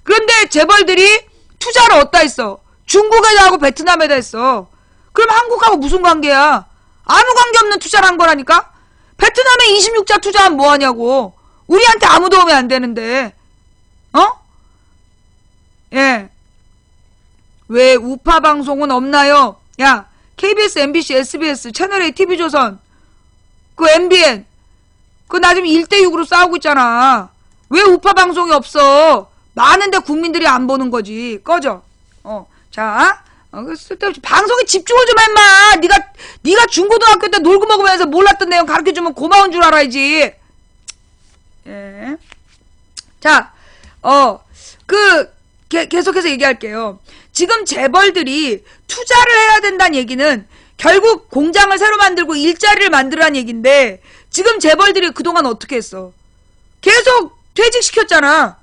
그런데 재벌들이 투자를 어디다 했어? 중국에다 하고 베트남에다 했어. 그럼 한국하고 무슨 관계야? 아무 관계없는 투자를 한 거라니까? 베트남에 26자 투자하면 뭐하냐고. 우리한테 아무 도움이 안 되는데. 예. 왜 우파 방송은 없나요? 야, KBS, MBC, SBS, 채널A, TV조선, 그 MBN, 그 나 지금 1대6으로 싸우고 있잖아. 왜 우파 방송이 없어? 많은데 국민들이 안 보는 거지. 꺼져. 자, 쓸데없이 방송에 집중을 좀 해, 임마. 네가 중고등학교 때 놀고 먹으면서 몰랐던 내용 가르쳐주면 고마운 줄 알아야지. 예. 자, 계속해서 얘기할게요. 지금 재벌들이 투자를 해야 된다는 얘기는 결국 공장을 새로 만들고 일자리를 만들라는 얘기인데, 지금 재벌들이 그동안 어떻게 했어? 계속 퇴직시켰잖아.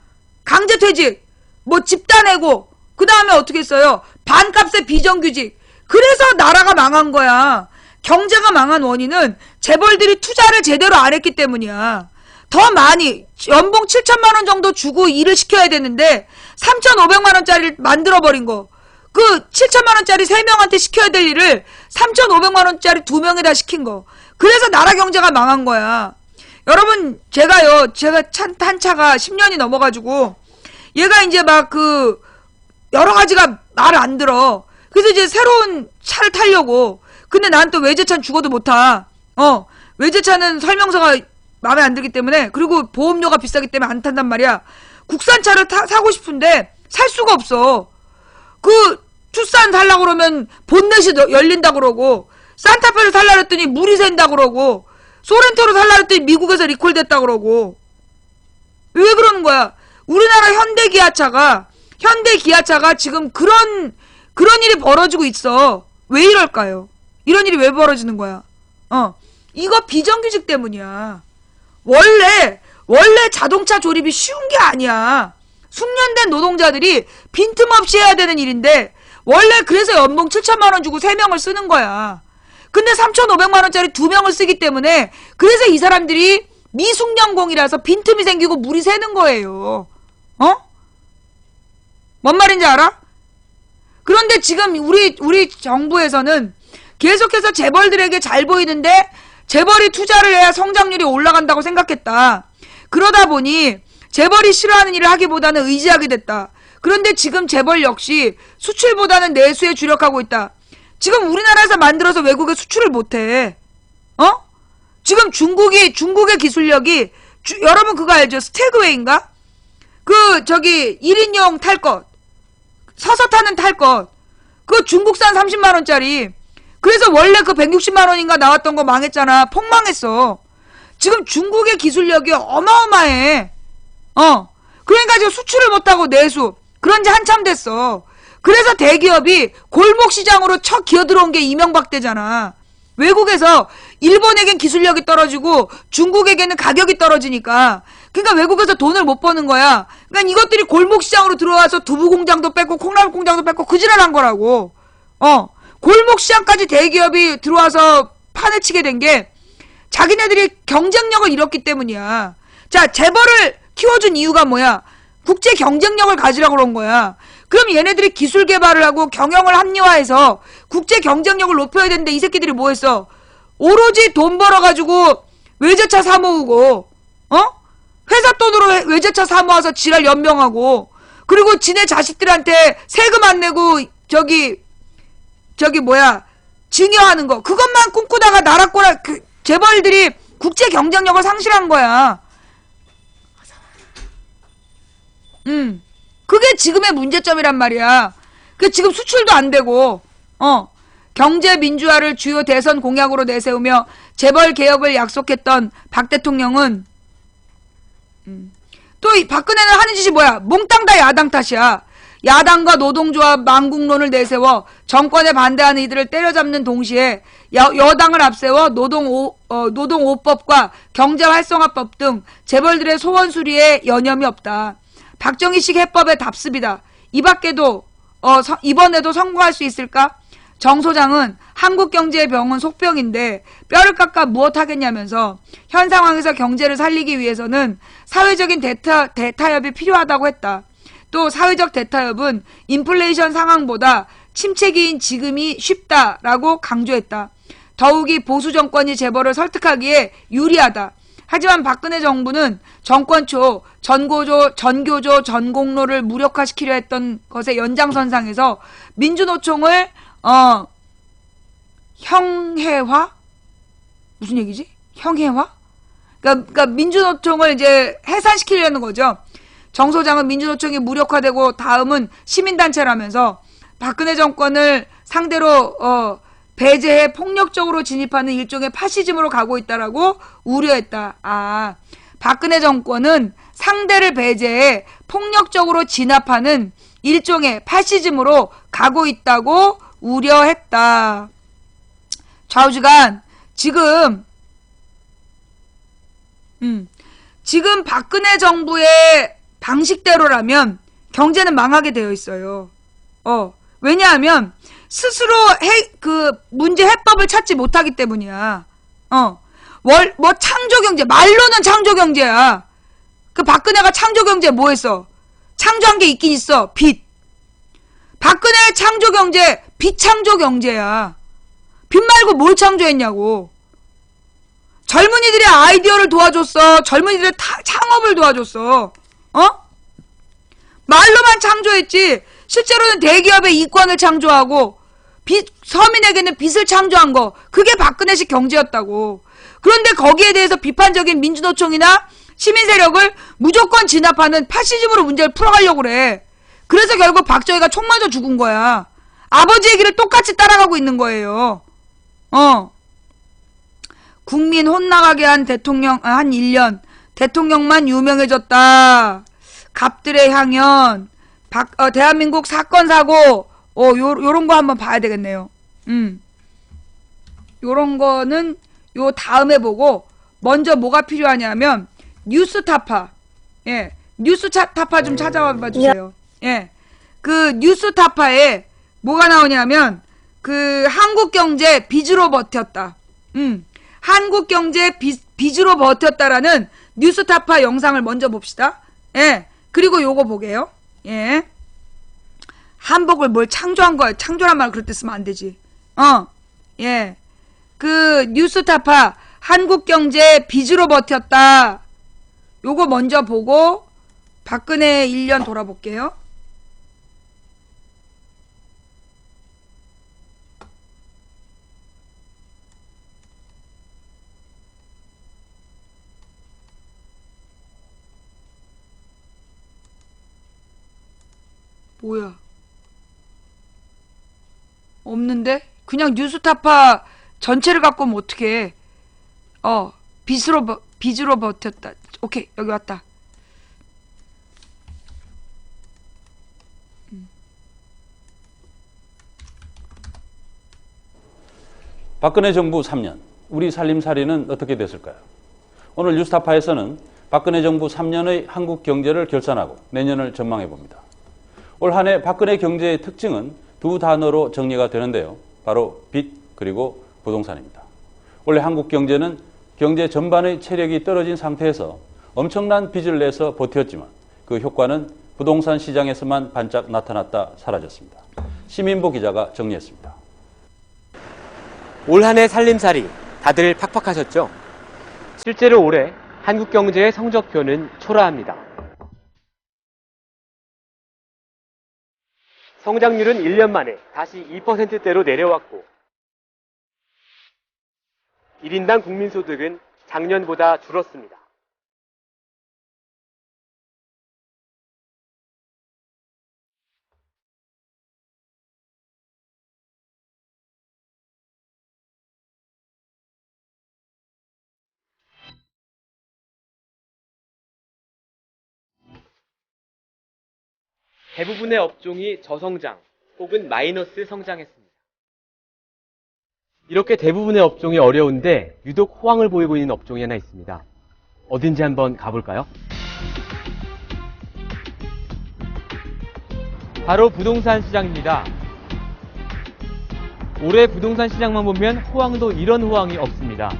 강제퇴직. 뭐 집단해고. 그 다음에 어떻게 했어요? 반값에 비정규직. 그래서 나라가 망한 거야. 경제가 망한 원인은 재벌들이 투자를 제대로 안 했기 때문이야. 더 많이 연봉 7천만 원 정도 주고 일을 시켜야 되는데 3,500만 원짜리를 만들어버린 거. 그 7천만 원짜리 3명한테 시켜야 될 일을 3,500만 원짜리 2명에다 시킨 거. 그래서 나라 경제가 망한 거야. 여러분, 제가 탄 차가 10년이 넘어가지고 얘가 이제 막 여러 가지가 말을 안 들어. 그래서 이제 새로운 차를 타려고. 근데 난 또 외제차는 죽어도 못 타. 외제차는 설명서가 마음에 안 들기 때문에, 그리고 보험료가 비싸기 때문에 안 탄단 말이야. 국산차를 사고 싶은데 살 수가 없어. 투싼 살라고 그러면 본넷이 열린다 그러고, 산타페를 살라 그랬더니 물이 샌다 그러고, 소렌토를 살라 그랬더니 미국에서 리콜됐다 그러고. 왜 그러는 거야? 우리나라 현대기아차가 지금 그런 일이 벌어지고 있어. 왜 이럴까요? 이런 일이 왜 벌어지는 거야? 이거 비정규직 때문이야. 원래 자동차 조립이 쉬운 게 아니야. 숙련된 노동자들이 빈틈없이 해야 되는 일인데, 원래 그래서 연봉 7천만 원 주고 3명을 쓰는 거야. 근데 3,500만 원짜리 2명을 쓰기 때문에, 그래서 이 사람들이 미숙련공이라서 빈틈이 생기고 물이 새는 거예요. 뭔 말인지 알아? 그런데 지금 우리 정부에서는 계속해서 재벌들에게 잘 보이는데, 재벌이 투자를 해야 성장률이 올라간다고 생각했다. 그러다 보니 재벌이 싫어하는 일을 하기보다는 의지하게 됐다. 그런데 지금 재벌 역시 수출보다는 내수에 주력하고 있다. 지금 우리나라에서 만들어서 외국에 수출을 못해. 지금 중국의 기술력이, 여러분 그거 알죠? 스태그웨이인가? 1인용 탈 것, 서서 타는 탈 것, 그 중국산 30만원짜리. 그래서 원래 160만원인가 나왔던 거 망했잖아. 폭망했어. 지금 중국의 기술력이 어마어마해. 그러니까 지금 수출을 못하고 내수. 그런 지 한참 됐어. 그래서 대기업이 골목 시장으로 척 기어들어온 게 이명박 때잖아. 외국에서 일본에겐 기술력이 떨어지고 중국에게는 가격이 떨어지니까 그러니까 외국에서 돈을 못 버는 거야. 그러니까 이것들이 골목시장으로 들어와서 두부 공장도 뺏고 콩나물 공장도 뺏고 그지랄한 거라고. 골목시장까지 대기업이 들어와서 판을 치게 된 게 자기네들이 경쟁력을 잃었기 때문이야. 자, 재벌을 키워준 이유가 뭐야? 국제 경쟁력을 가지라고 그런 거야. 그럼 얘네들이 기술 개발을 하고 경영을 합리화해서 국제 경쟁력을 높여야 되는데 이 새끼들이 뭐 했어? 오로지 돈 벌어가지고 외제차 사모으고, 회사 돈으로 외제차 사모아서 지랄 연명하고, 그리고 지네 자식들한테 세금 안 내고, 증여하는 거. 그것만 꿈꾸다가 나라꼬라, 재벌들이 국제 경쟁력을 상실한 거야. 그게 지금의 문제점이란 말이야. 그 지금 수출도 안 되고, 경제 민주화를 주요 대선 공약으로 내세우며 재벌 개혁을 약속했던 박 대통령은 또 이 박근혜는 하는 짓이 뭐야? 몽땅 다 야당 탓이야. 야당과 노동조합 망국론을 내세워 정권에 반대하는 이들을 때려잡는 동시에 여당을 앞세워 노동오법과 경제활성화법 등 재벌들의 소원 수리에 여념이 없다. 박정희식 해법의 답습이다. 이 밖에도 이번에도 성공할 수 있을까? 정 소장은 한국경제의 병은 속병인데 뼈를 깎아 무엇 하겠냐면서 현 상황에서 경제를 살리기 위해서는 사회적인 대타협이 필요하다고 했다. 또 사회적 대타협은 인플레이션 상황보다 침체기인 지금이 쉽다라고 강조했다. 더욱이 보수 정권이 재벌을 설득하기에 유리하다. 하지만 박근혜 정부는 정권 초 전교조 전공로를 무력화시키려 했던 것의 연장선상에서 민주노총을 형해화? 무슨 얘기지? 형해화? 그러니까 민주노총을 이제 해산시키려는 거죠. 정 소장은 민주노총이 무력화되고 다음은 시민단체라면서 박근혜 정권을 상대로 배제해 폭력적으로 진입하는 일종의 파시즘으로 가고 있다라고 우려했다. 박근혜 정권은 상대를 배제해 폭력적으로 진압하는 일종의 파시즘으로 가고 있다고 우려했다. 좌우지간 지금 박근혜 정부의 방식대로라면 경제는 망하게 되어 있어요. 왜냐하면 스스로 문제 해법을 찾지 못하기 때문이야. 창조경제, 말로는 창조경제야. 그 박근혜가 창조경제 뭐 했어? 창조한 게 있긴 있어. 빚. 박근혜의 창조경제, 비창조경제야. 빚 말고 뭘 창조했냐고. 젊은이들의 아이디어를 도와줬어. 젊은이들의 창업을 도와줬어. 말로만 창조했지. 실제로는 대기업의 이권을 창조하고 서민에게는 빚을 창조한 거. 그게 박근혜식 경제였다고. 그런데 거기에 대해서 비판적인 민주노총이나 시민세력을 무조건 진압하는 파시즘으로 문제를 풀어가려고 그래. 그래서 결국 박정희가 총 맞아 죽은 거야. 아버지 얘기를 똑같이 따라가고 있는 거예요. 국민 혼나가게 한 대통령, 한 1년. 대통령만 유명해졌다. 갑들의 향연. 대한민국 사건, 사고. 요런 거 한번 봐야 되겠네요. 요런 거는 요 다음에 보고, 먼저 뭐가 필요하냐면, 뉴스타파. 예. 뉴스타파 좀 찾아봐 주세요. 예. 그 뉴스타파에 뭐가 나오냐면, 한국경제 빚으로 버텼다. 한국경제 빚으로 버텼다라는 뉴스타파 영상을 먼저 봅시다. 예. 그리고 요거 보게요. 예. 한복을 뭘 창조한 거야. 창조란 말 그럴 때 쓰면 안 되지. 예. 그 뉴스타파 한국경제 빚으로 버텼다. 요거 먼저 보고 박근혜 1년 돌아볼게요. 뭐야? 없는데? 그냥 뉴스타파 전체를 갖고 오면 어떡해. 빚으로 버텼다. 오케이, 여기 왔다.
박근혜 정부 3년, 우리 살림살이는 어떻게 됐을까요? 오늘 뉴스타파에서는 박근혜 정부 3년의 한국 경제를 결산하고 내년을 전망해 봅니다. 올 한 해 박근혜 경제의 특징은 두 단어로 정리가 되는데요. 바로 빚 그리고 부동산입니다. 원래 한국 경제는 경제 전반의 체력이 떨어진 상태에서 엄청난 빚을 내서 버텼지만 그 효과는 부동산 시장에서만 반짝 나타났다 사라졌습니다. 시민보 기자가 정리했습니다.
올 한 해 살림살이 다들 팍팍하셨죠? 실제로 올해 한국 경제의 성적표는 초라합니다. 성장률은 1년 만에 다시 2%대로 내려왔고 1인당 국민소득은 작년보다 줄었습니다. 대부분의 업종이 저성장 혹은 마이너스 성장했습니다. 이렇게 대부분의 업종이 어려운데 유독 호황을 보이고 있는 업종이 하나 있습니다. 어딘지 한번 가볼까요? 바로 부동산 시장입니다. 올해 부동산 시장만 보면 호황도 이런 호황이 없습니다.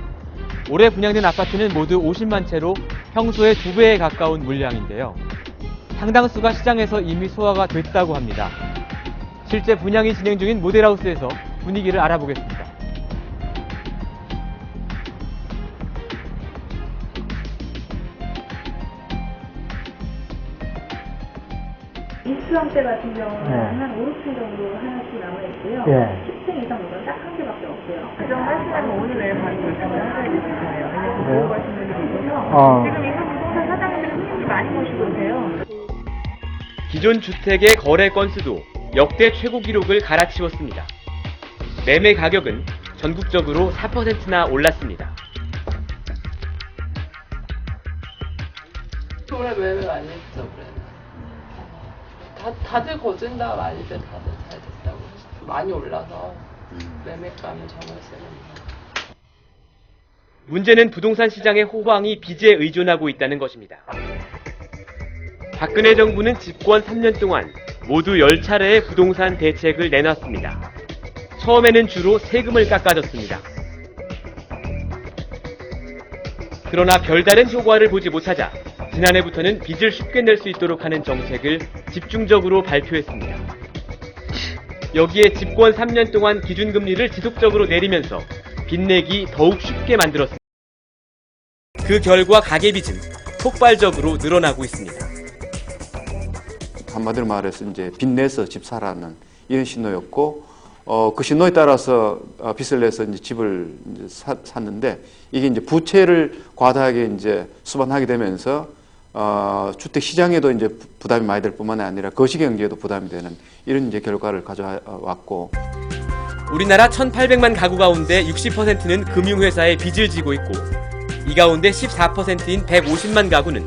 올해 분양된 아파트는 모두 50만 채로 평소의 2배에 가까운 물량인데요. 상당수가 시장에서 이미 소화가 됐다고 합니다. 실제 분양이 진행 중인 모델하우스에서 분위기를 알아보겠습니다.
입주형대 같은 경우는 한 5, 6층 정도 하나씩 남아있고요. 10층 이상 물건 딱 한 개밖에 없고요. 가정하시려면 오늘 내일 바로 결정을 하셔야 되실 거예요. 왜냐면 보고 가신 분들이 있어서 지금 인근 부동산 사장님들 손님들 많이 모시고 오세요.
기존 주택의 거래 건수도 역대 최고 기록을 갈아치웠습니다. 매매 가격은 전국적으로 4%나 올랐습니다.
올해 매매 많이 했죠, 올해는. 다들 거둔다 많이들 다들 잘 됐다고 많이 올라서 매매가는 정말 세습니다.
문제는 부동산 시장의 호황이 빚에 의존하고 있다는 것입니다. 박근혜 정부는 집권 3년 동안 모두 10차례의 부동산 대책을 내놨습니다. 처음에는 주로 세금을 깎아줬습니다. 그러나 별다른 효과를 보지 못하자 지난해부터는 빚을 쉽게 낼 수 있도록 하는 정책을 집중적으로 발표했습니다. 여기에 집권 3년 동안 기준금리를 지속적으로 내리면서 빚내기 더욱 쉽게 만들었습니다. 그 결과 가계빚은 폭발적으로 늘어나고 있습니다.
한마디로 말해서 이제 빚내서 집 사라는 이런 신호였고, 그 신호에 따라서 빚을 내서 이제 집을 이제 샀는데 이게 이제 부채를 과다하게 이제 수반하게 되면서 주택 시장에도 이제 부담이 많이 될 뿐만 아니라 거시경제에도 부담이 되는 이런 이제 결과를 가져왔고.
우리나라 1,800만 가구 가운데 60%는 금융회사에 빚을 지고 있고 이 가운데 14%인 150만 가구는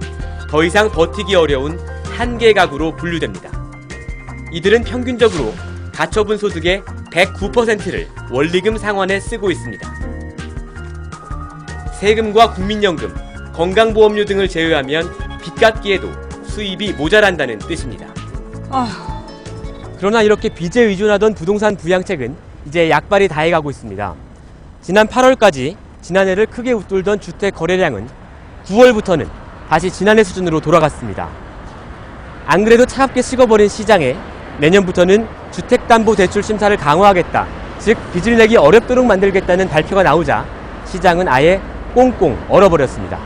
더 이상 버티기 어려운 한계 가구로 분류됩니다. 이들은 평균적으로 가처분 소득의 109%를 원리금 상환에 쓰고 있습니다. 세금과 국민연금, 건강보험료 등을 제외하면 빚 갚기에도 수입이 모자란다는 뜻입니다. 그러나 이렇게 빚에 의존하던 부동산 부양책은 이제 약발이 다해가고 있습니다. 지난 8월까지 지난해를 크게 웃돌던 주택 거래량은 9월부터는 다시 지난해 수준으로 돌아갔습니다. 안 그래도 차갑게 식어버린 시장에 내년부터는 주택담보대출 심사를 강화하겠다, 즉 빚을 내기 어렵도록 만들겠다는 발표가 나오자 시장은 아예 꽁꽁 얼어버렸습니다.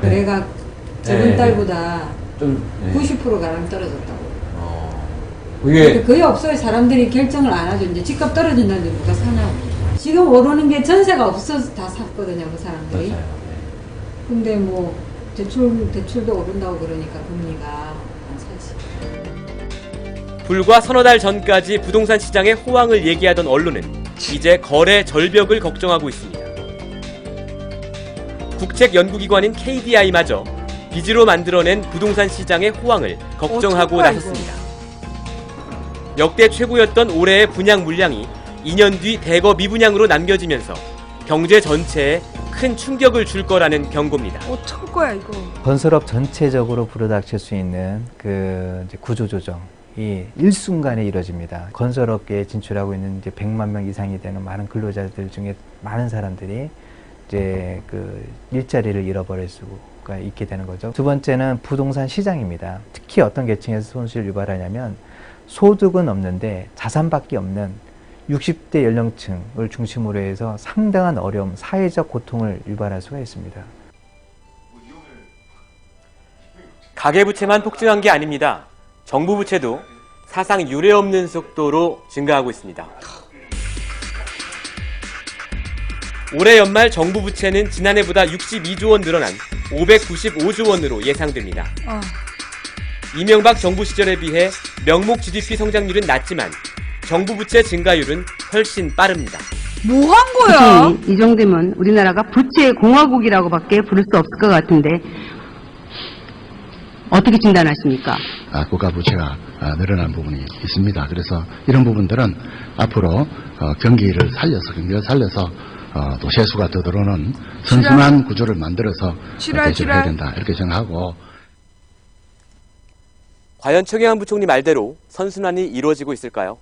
거래가 저번 달보다 90% 가량 떨어졌다고. 그러니까 거의 없어요. 사람들이 결정을 안 하죠. 이제 집값 떨어진다는데 누가 사냐고. 지금 오르는 게 전세가 없어서 다 샀거든요, 그 사람들이. 근데 뭐 대출도 오른다고 그러니까 금리가 안 사지.
불과 서너 달 전까지 부동산 시장의 호황을 얘기하던 언론은 이제 거래 절벽을 걱정하고 있습니다. 국책연구기관인 KDI마저 빚으로 만들어낸 부동산 시장의 호황을 걱정하고 나섰습니다. 역대 최고였던 올해의 분양 물량이 2년 뒤 대거 미분양으로 남겨지면서 경제 전체에 큰 충격을 줄 거라는 경고입니다.
어쩔 거야 이거.
건설업 전체적으로 불어닥칠 수 있는 그 이제 구조조정이 일순간에 이뤄집니다. 건설업계에 진출하고 있는 이제 100만 명 이상이 되는 많은 근로자들 중에 많은 사람들이 이제 그 일자리를 잃어버릴 수가 있게 되는 거죠. 두 번째는 부동산 시장입니다. 특히 어떤 계층에서 손실을 유발하냐면 소득은 없는데 자산밖에 없는 60대 연령층을 중심으로 해서 상당한 어려움, 사회적 고통을 유발할 수가 있습니다.
가계부채만 폭증한 게 아닙니다. 정부 부채도 사상 유례없는 속도로 증가하고 있습니다. 올해 연말 정부 부채는 지난해보다 62조 원 늘어난 595조 원으로 예상됩니다. 이명박 정부 시절에 비해 명목 GDP 성장률은 낮지만 정부 부채 증가율은 훨씬 빠릅니다.
뭐 한 거야?
이 정도면 우리나라가 부채 공화국이라고밖에 부를 수 없을 것 같은데 어떻게 진단하십니까?
국가 부채가 늘어난 부분이 있습니다. 그래서 이런 부분들은 앞으로 경기를 살려서 또 세수가 더 들어오는 선순환 구조를 만들어서 대처를 해야 된다 이렇게 생각하고.
과연 최경환 부총리 말대로 선순환이 이루어지고 있을까요?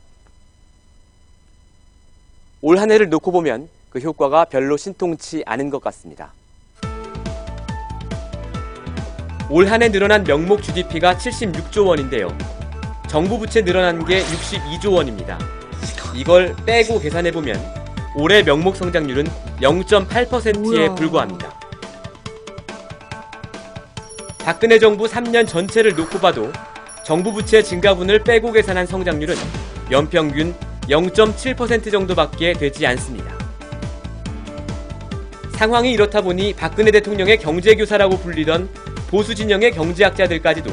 올 한 해를 놓고 보면 그 효과가 별로 신통치 않은 것 같습니다. 올 한 해 늘어난 명목 GDP가 76조 원인데요. 정부 부채 늘어난 게 62조 원입니다. 이걸 빼고 계산해보면 올해 명목 성장률은 0.8%에 불과합니다. 박근혜 정부 3년 전체를 놓고 봐도 정부 부채 증가분을 빼고 계산한 성장률은 연평균 0.7% 정도밖에 되지 않습니다. 상황이 이렇다 보니 박근혜 대통령의 경제교사라고 불리던 보수 진영의 경제학자들까지도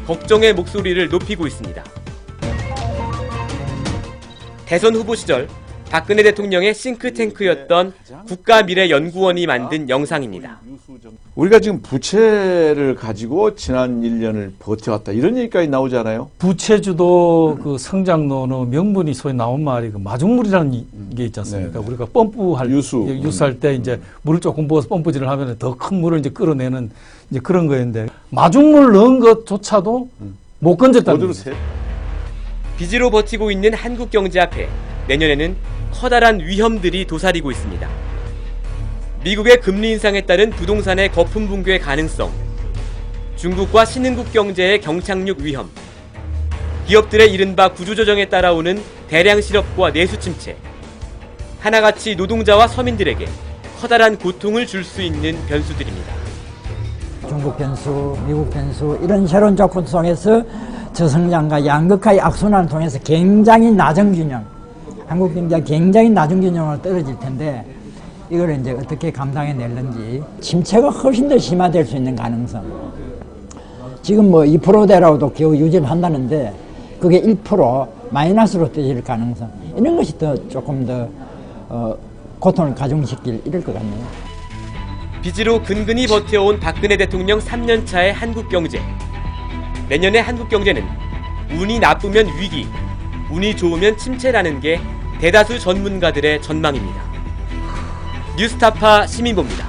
걱정의 목소리를 높이고 있습니다. 대선 후보 시절 박근혜 대통령의 싱크탱크였던 국가미래연구원이 만든 영상입니다.
우리가 지금 부채를 가지고 지난 1년을 버텨왔다 이런 얘기까지 나오잖아요.
부채주도 그 성장론의 명분이 소위 나온 말이 그 마중물이라는 게 있지 않습니까? 우리가 펌프할 유수할 때 이제 물을 조금 부어서 펌프질을 하면 더 큰 물을 이제 끌어내는 이제 그런 거였는데 마중물 넣은 것조차도 못 건졌다는 거죠.
빚으로 버티고 있는 한국 경제 앞에 내년에는 커다란 위험들이 도사리고 있습니다. 미국의 금리 인상에 따른 부동산의 거품 붕괴 가능성, 중국과 신흥국 경제의 경착륙 위험, 기업들의 이른바 구조조정에 따라오는 대량 실업과 내수 침체, 하나같이 노동자와 서민들에게 커다란 고통을 줄 수 있는 변수들입니다.
중국 변수, 미국 변수 이런 새로운 조건 속에서 저성장과 양극화의 악순환을 통해서 굉장히 낮은 균형, 한국 경제가 굉장히 낮은 균형으로 떨어질 텐데 이걸 이제 어떻게 감당해낼는지 침체가 훨씬 더 심화될 수 있는 가능성. 지금 뭐 2%대라고도 겨우 유지를 한다는데 그게 1% 마이너스로 떨어질 가능성. 이런 것이 더 조금 더 고통을 가중시킬 이럴 것 같네요.
빚으로 근근히 버텨온 박근혜 대통령 3년차의 한국 경제. 내년의 한국 경제는 운이 나쁘면 위기, 운이 좋으면 침체라는 게 대다수 전문가들의 전망입니다. 뉴스타파 시민보입니다.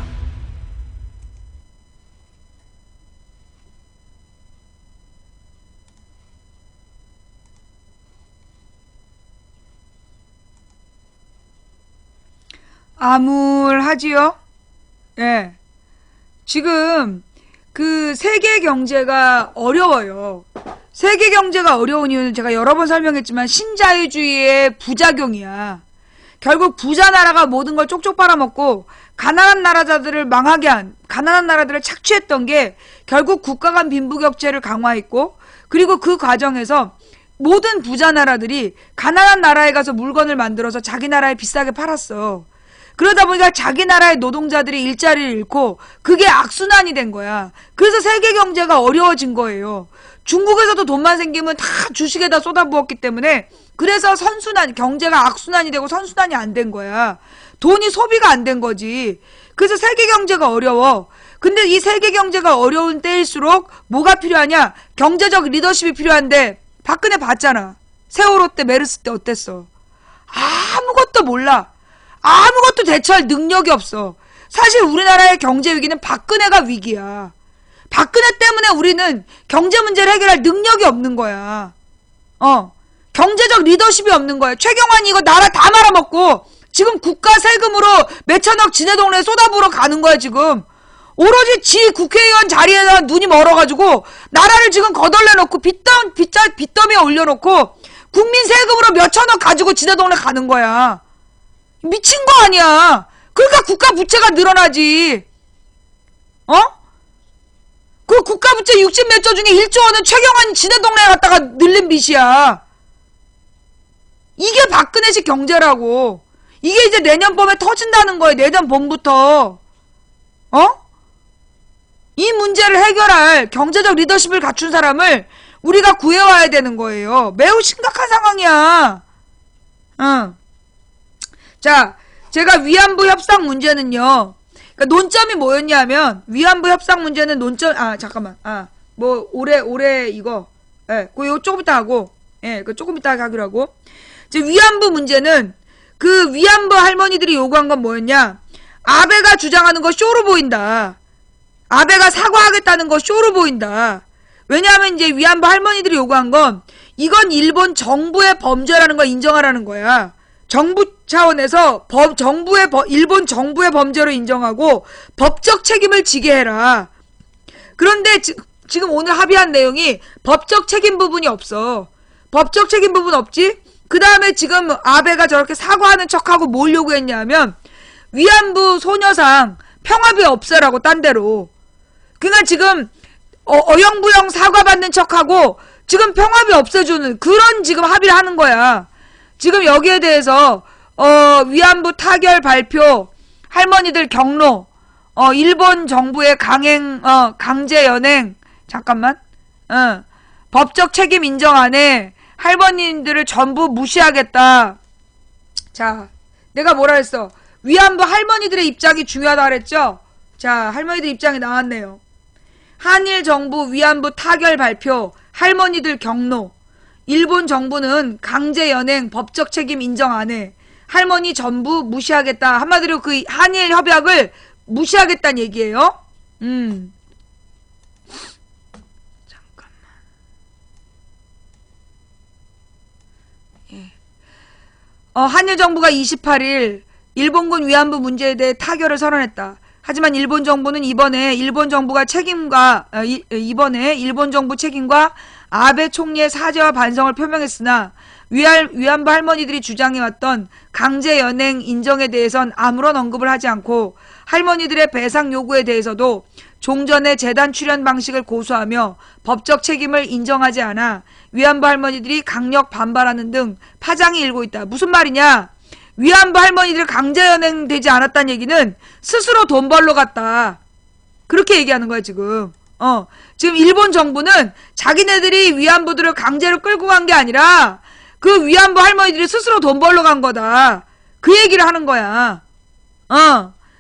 암울하지요? 예. 지금 그 세계 경제가 어려워요. 세계 경제가 어려운 이유는 제가 여러 번 설명했지만 신자유주의의 부작용이야. 결국 부자 나라가 모든 걸 쪽쪽 빨아먹고 가난한 나라들을 망하게 한, 가난한 나라들을 착취했던 게 결국 국가 간 빈부격차를 강화했고, 그리고 그 과정에서 모든 부자 나라들이 가난한 나라에 가서 물건을 만들어서 자기 나라에 비싸게 팔았어. 그러다 보니까 자기 나라의 노동자들이 일자리를 잃고 그게 악순환이 된 거야. 그래서 세계 경제가 어려워진 거예요. 중국에서도 돈만 생기면 다 주식에다 쏟아부었기 때문에 그래서 선순환, 경제가 악순환이 되고 선순환이 안 된 거야. 돈이 소비가 안 된 거지. 그래서 세계 경제가 어려워. 근데 이 세계 경제가 어려운 때일수록 뭐가 필요하냐? 경제적 리더십이 필요한데 박근혜 봤잖아. 세월호 때 메르스 때 어땠어? 아무것도 몰라. 아무것도 대처할 능력이 없어. 사실 우리나라의 경제 위기는 박근혜가 위기야. 박근혜 때문에 우리는 경제 문제를 해결할 능력이 없는 거야. 경제적 리더십이 없는 거야. 최경환이 이거 나라 다 말아먹고 지금 국가 세금으로 몇천억 지네 동네에 쏟아부어 가는 거야 지금. 오로지 지 국회의원 자리에다 눈이 멀어가지고 나라를 지금 거덜내놓고 빚더미에 올려놓고 국민 세금으로 몇천억 가지고 지네 동네 가는 거야. 미친 거 아니야. 그러니까 국가 부채가 늘어나지. 그 국가 부채 60몇 조 중에 1조 원은 최경환이 지네 동네에 갔다가 늘린 빚이야. 이게 박근혜식 경제라고. 이게 이제 내년 봄에 터진다는 거예요. 내년 봄부터. 이 문제를 해결할 경제적 리더십을 갖춘 사람을 우리가 구해와야 되는 거예요. 매우 심각한 상황이야. 자, 제가 위안부 협상 문제는요. 그러니까 논점이 뭐였냐면 위안부 협상 문제는 논점 올해 이거 그거 조금 이따 하고 그 조금 이따 하기로 하고. 이제 위안부 문제는 그 위안부 할머니들이 요구한 건 뭐였냐? 아베가 주장하는 거 쇼로 보인다. 아베가 사과하겠다는 거 쇼로 보인다. 왜냐하면 이제 위안부 할머니들이 요구한 건 이건 일본 정부의 범죄라는 걸 인정하라는 거야. 정부 차원에서 일본 정부의 범죄로 인정하고 법적 책임을 지게 해라. 그런데 지금 오늘 합의한 내용이 법적 책임 부분이 없어. 법적 책임 부분 없지? 그 다음에 지금 아베가 저렇게 사과하는 척하고 뭘 요구했냐면 위안부 소녀상 평화비 없애라고 딴 데로. 그러니까 지금 어영부영 사과받는 척하고 지금 평화비 없애주는 그런 지금 합의를 하는 거야. 지금 여기에 대해서 위안부 타결 발표, 할머니들 경로, 일본 정부의 강제 연행, 법적 책임 인정 안에 할머니들을 전부 무시하겠다. 자, 내가 뭐라 했어? 위안부 할머니들의 입장이 중요하다 그랬죠? 자, 할머니들 입장이 나왔네요. 한일 정부 위안부 타결 발표, 할머니들 경로, 일본 정부는 강제 연행 법적 책임 인정 안 해. 할머니 전부 무시하겠다. 한마디로 그 한일 협약을 무시하겠다는 얘기예요. 잠깐만. 예. 한일 정부가 28일 일본군 위안부 문제에 대해 타결을 선언했다. 하지만 일본 정부는 이번에 일본 정부 책임과 아베 총리의 사죄와 반성을 표명했으나 위안부 할머니들이 주장해왔던 강제 연행 인정에 대해선 아무런 언급을 하지 않고 할머니들의 배상 요구에 대해서도 종전의 재단 출연 방식을 고수하며 법적 책임을 인정하지 않아 위안부 할머니들이 강력 반발하는 등 파장이 일고 있다. 무슨 말이냐? 위안부 할머니들 강제 연행되지 않았다는 얘기는 스스로 돈 벌러 갔다. 그렇게 얘기하는 거야 지금. 지금 일본 정부는 자기네들이 위안부들을 강제로 끌고 간 게 아니라 그 위안부 할머니들이 스스로 돈 벌러 간 거다. 그 얘기를 하는 거야.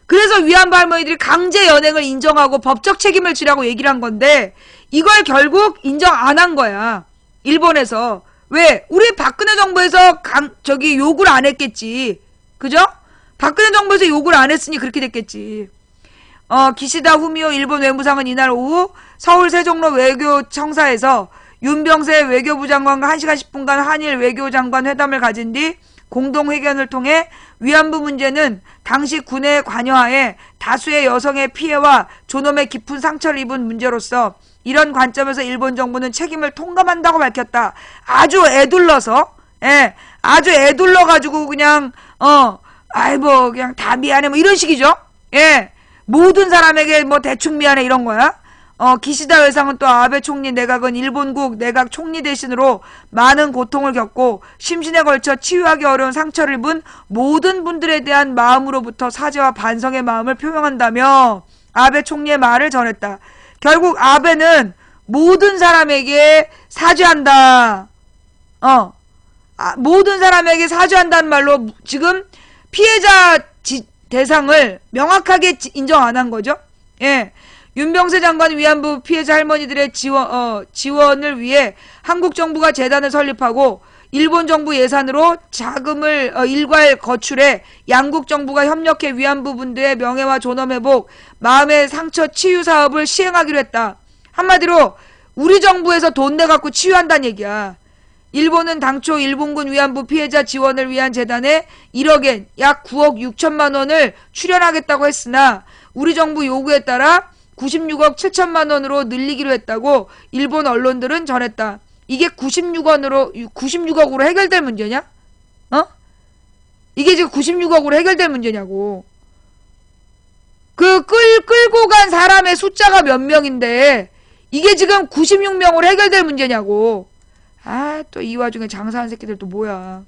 그래서 위안부 할머니들이 강제 연행을 인정하고 법적 책임을 지라고 얘기를 한 건데 이걸 결국 인정 안 한 거야. 일본에서. 왜? 우리 박근혜 정부에서 요구를 안 했겠지. 그죠? 박근혜 정부에서 요구를 안 했으니 그렇게 됐겠지. 기시다 후미오 일본 외무상은 이날 오후 서울 세종로 외교청사에서 윤병세 외교부 장관과 1시간 10분간 한일 외교장관 회담을 가진 뒤 공동회견을 통해 위안부 문제는 당시 군의 관여하에 다수의 여성의 피해와 존엄의 깊은 상처를 입은 문제로서 이런 관점에서 일본 정부는 책임을 통감한다고 밝혔다. 아주 애둘러서, 아주 애둘러가지고 그냥, 그냥 다 미안해, 뭐 이런 식이죠. 모든 사람에게 뭐 대충 미안해 이런 거야. 기시다 외상은 또 아베 총리 내각은 일본국 내각 총리 대신으로 많은 고통을 겪고 심신에 걸쳐 치유하기 어려운 상처를 입은 모든 분들에 대한 마음으로부터 사죄와 반성의 마음을 표명한다며 아베 총리의 말을 전했다. 결국 아베는 모든 사람에게 사죄한다. 모든 사람에게 사죄한다는 말로 지금 피해자 대상을 명확하게 인정 안 한 거죠. 윤병세 장관 위안부 피해자 할머니들의 지원을 위해 한국 정부가 재단을 설립하고 일본 정부 예산으로 자금을 일괄 거출해 양국 정부가 협력해 위안부 분들의 명예와 존엄 회복, 마음의 상처 치유 사업을 시행하기로 했다. 한마디로 우리 정부에서 돈 내갖고 치유한다는 얘기야. 일본은 당초 일본군 위안부 피해자 지원을 위한 재단에 1억엔 약 9억 6천만 원을 출연하겠다고 했으나 우리 정부 요구에 따라 96억 7천만 원으로 늘리기로 했다고 일본 언론들은 전했다. 이게 96억으로 해결될 문제냐? 이게 지금 96억으로 해결될 문제냐고. 끌고 간 사람의 숫자가 몇 명인데 이게 지금 96명으로 해결될 문제냐고. 또 이 와중에 장사한 새끼들 또 뭐야.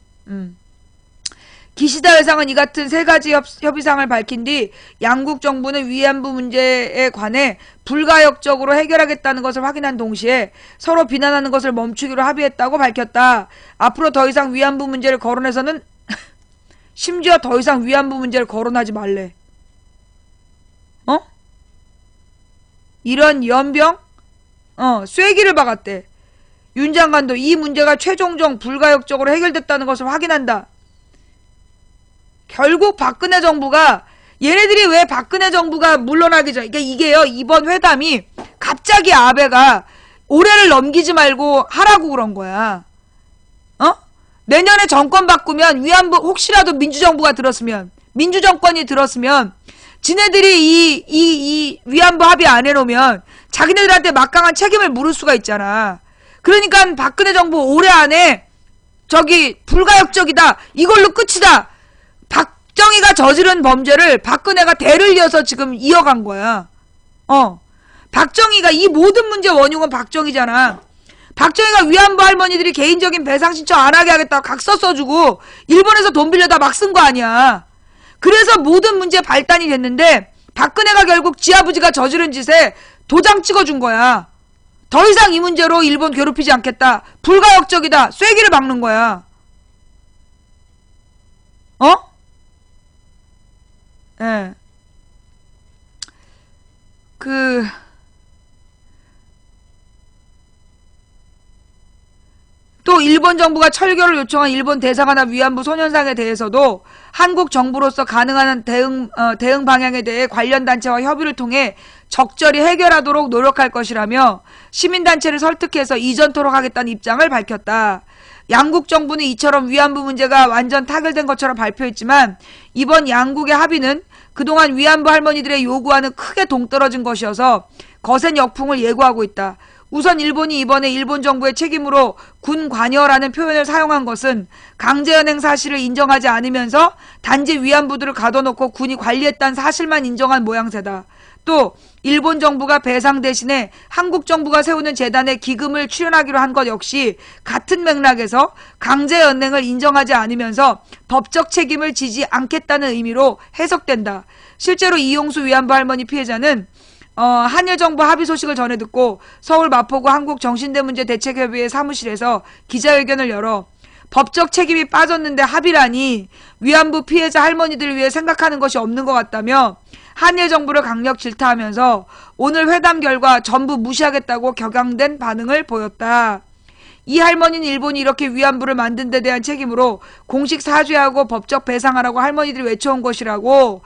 기시다 회상은 이 같은 세 가지 협의사항을 밝힌 뒤 양국 정부는 위안부 문제에 관해 불가역적으로 해결하겠다는 것을 확인한 동시에 서로 비난하는 것을 멈추기로 합의했다고 밝혔다. 앞으로 더 이상 위안부 문제를 거론해서는 심지어 더 이상 위안부 문제를 거론하지 말래. 이런 연병? 쐐기를 박았대. 윤 장관도 이 문제가 최종적 불가역적으로 해결됐다는 것을 확인한다. 결국 박근혜 정부가 얘네들이 왜 박근혜 정부가 물러나기 전 이게요, 이번 회담이 갑자기 아베가 올해를 넘기지 말고 하라고 그런 거야. 내년에 정권 바꾸면 위안부 혹시라도 민주정부가 들었으면 민주정권이 들었으면 지네들이 이 위안부 합의 안 해놓으면 자기네들한테 막강한 책임을 물을 수가 있잖아. 그러니까 박근혜 정부 올해 안에 불가역적이다. 이걸로 끝이다. 박정희가 저지른 범죄를 박근혜가 대를 이어서 지금 이어간 거야. 박정희가 이 모든 문제 원흉은 박정희잖아. 박정희가 위안부 할머니들이 개인적인 배상 신청 안 하게 하겠다고 각서 써주고 일본에서 돈 빌려다 막 쓴 거 아니야. 그래서 모든 문제 발단이 됐는데 박근혜가 결국 지 아버지가 저지른 짓에 도장 찍어준 거야. 더 이상 이 문제로 일본 괴롭히지 않겠다. 불가역적이다. 쐐기를 박는 거야. 예. 또 일본 정부가 철교를 요청한 일본 대사관과 위안부 소년상에 대해서도 한국 정부로서 가능한 대응 방향에 대해 관련 단체와 협의를 통해 적절히 해결하도록 노력할 것이라며 시민단체를 설득해서 이전토록 하겠다는 입장을 밝혔다. 양국 정부는 이처럼 위안부 문제가 완전 타결된 것처럼 발표했지만 이번 양국의 합의는 그동안 위안부 할머니들의 요구와는 크게 동떨어진 것이어서 거센 역풍을 예고하고 있다. 우선 일본이 이번에 일본 정부의 책임으로 군 관여라는 표현을 사용한 것은 강제연행 사실을 인정하지 않으면서 단지 위안부들을 가둬놓고 군이 관리했다는 사실만 인정한 모양새다. 또 일본 정부가 배상 대신에 한국 정부가 세우는 재단에 기금을 출연하기로 한 것 역시 같은 맥락에서 강제연행을 인정하지 않으면서 법적 책임을 지지 않겠다는 의미로 해석된다. 실제로 이용수 위안부 할머니 피해자는 한일 정부 합의 소식을 전해 듣고 서울 마포구 한국정신대문제대책협의회 사무실에서 기자회견을 열어 법적 책임이 빠졌는데 합의라니 위안부 피해자 할머니들을 위해 생각하는 것이 없는 것 같다며 한일 정부를 강력 질타하면서 오늘 회담 결과 전부 무시하겠다고 격양된 반응을 보였다. 이 할머니는 일본이 이렇게 위안부를 만든 데 대한 책임으로 공식 사죄하고 법적 배상하라고 할머니들이 외쳐온 것이라고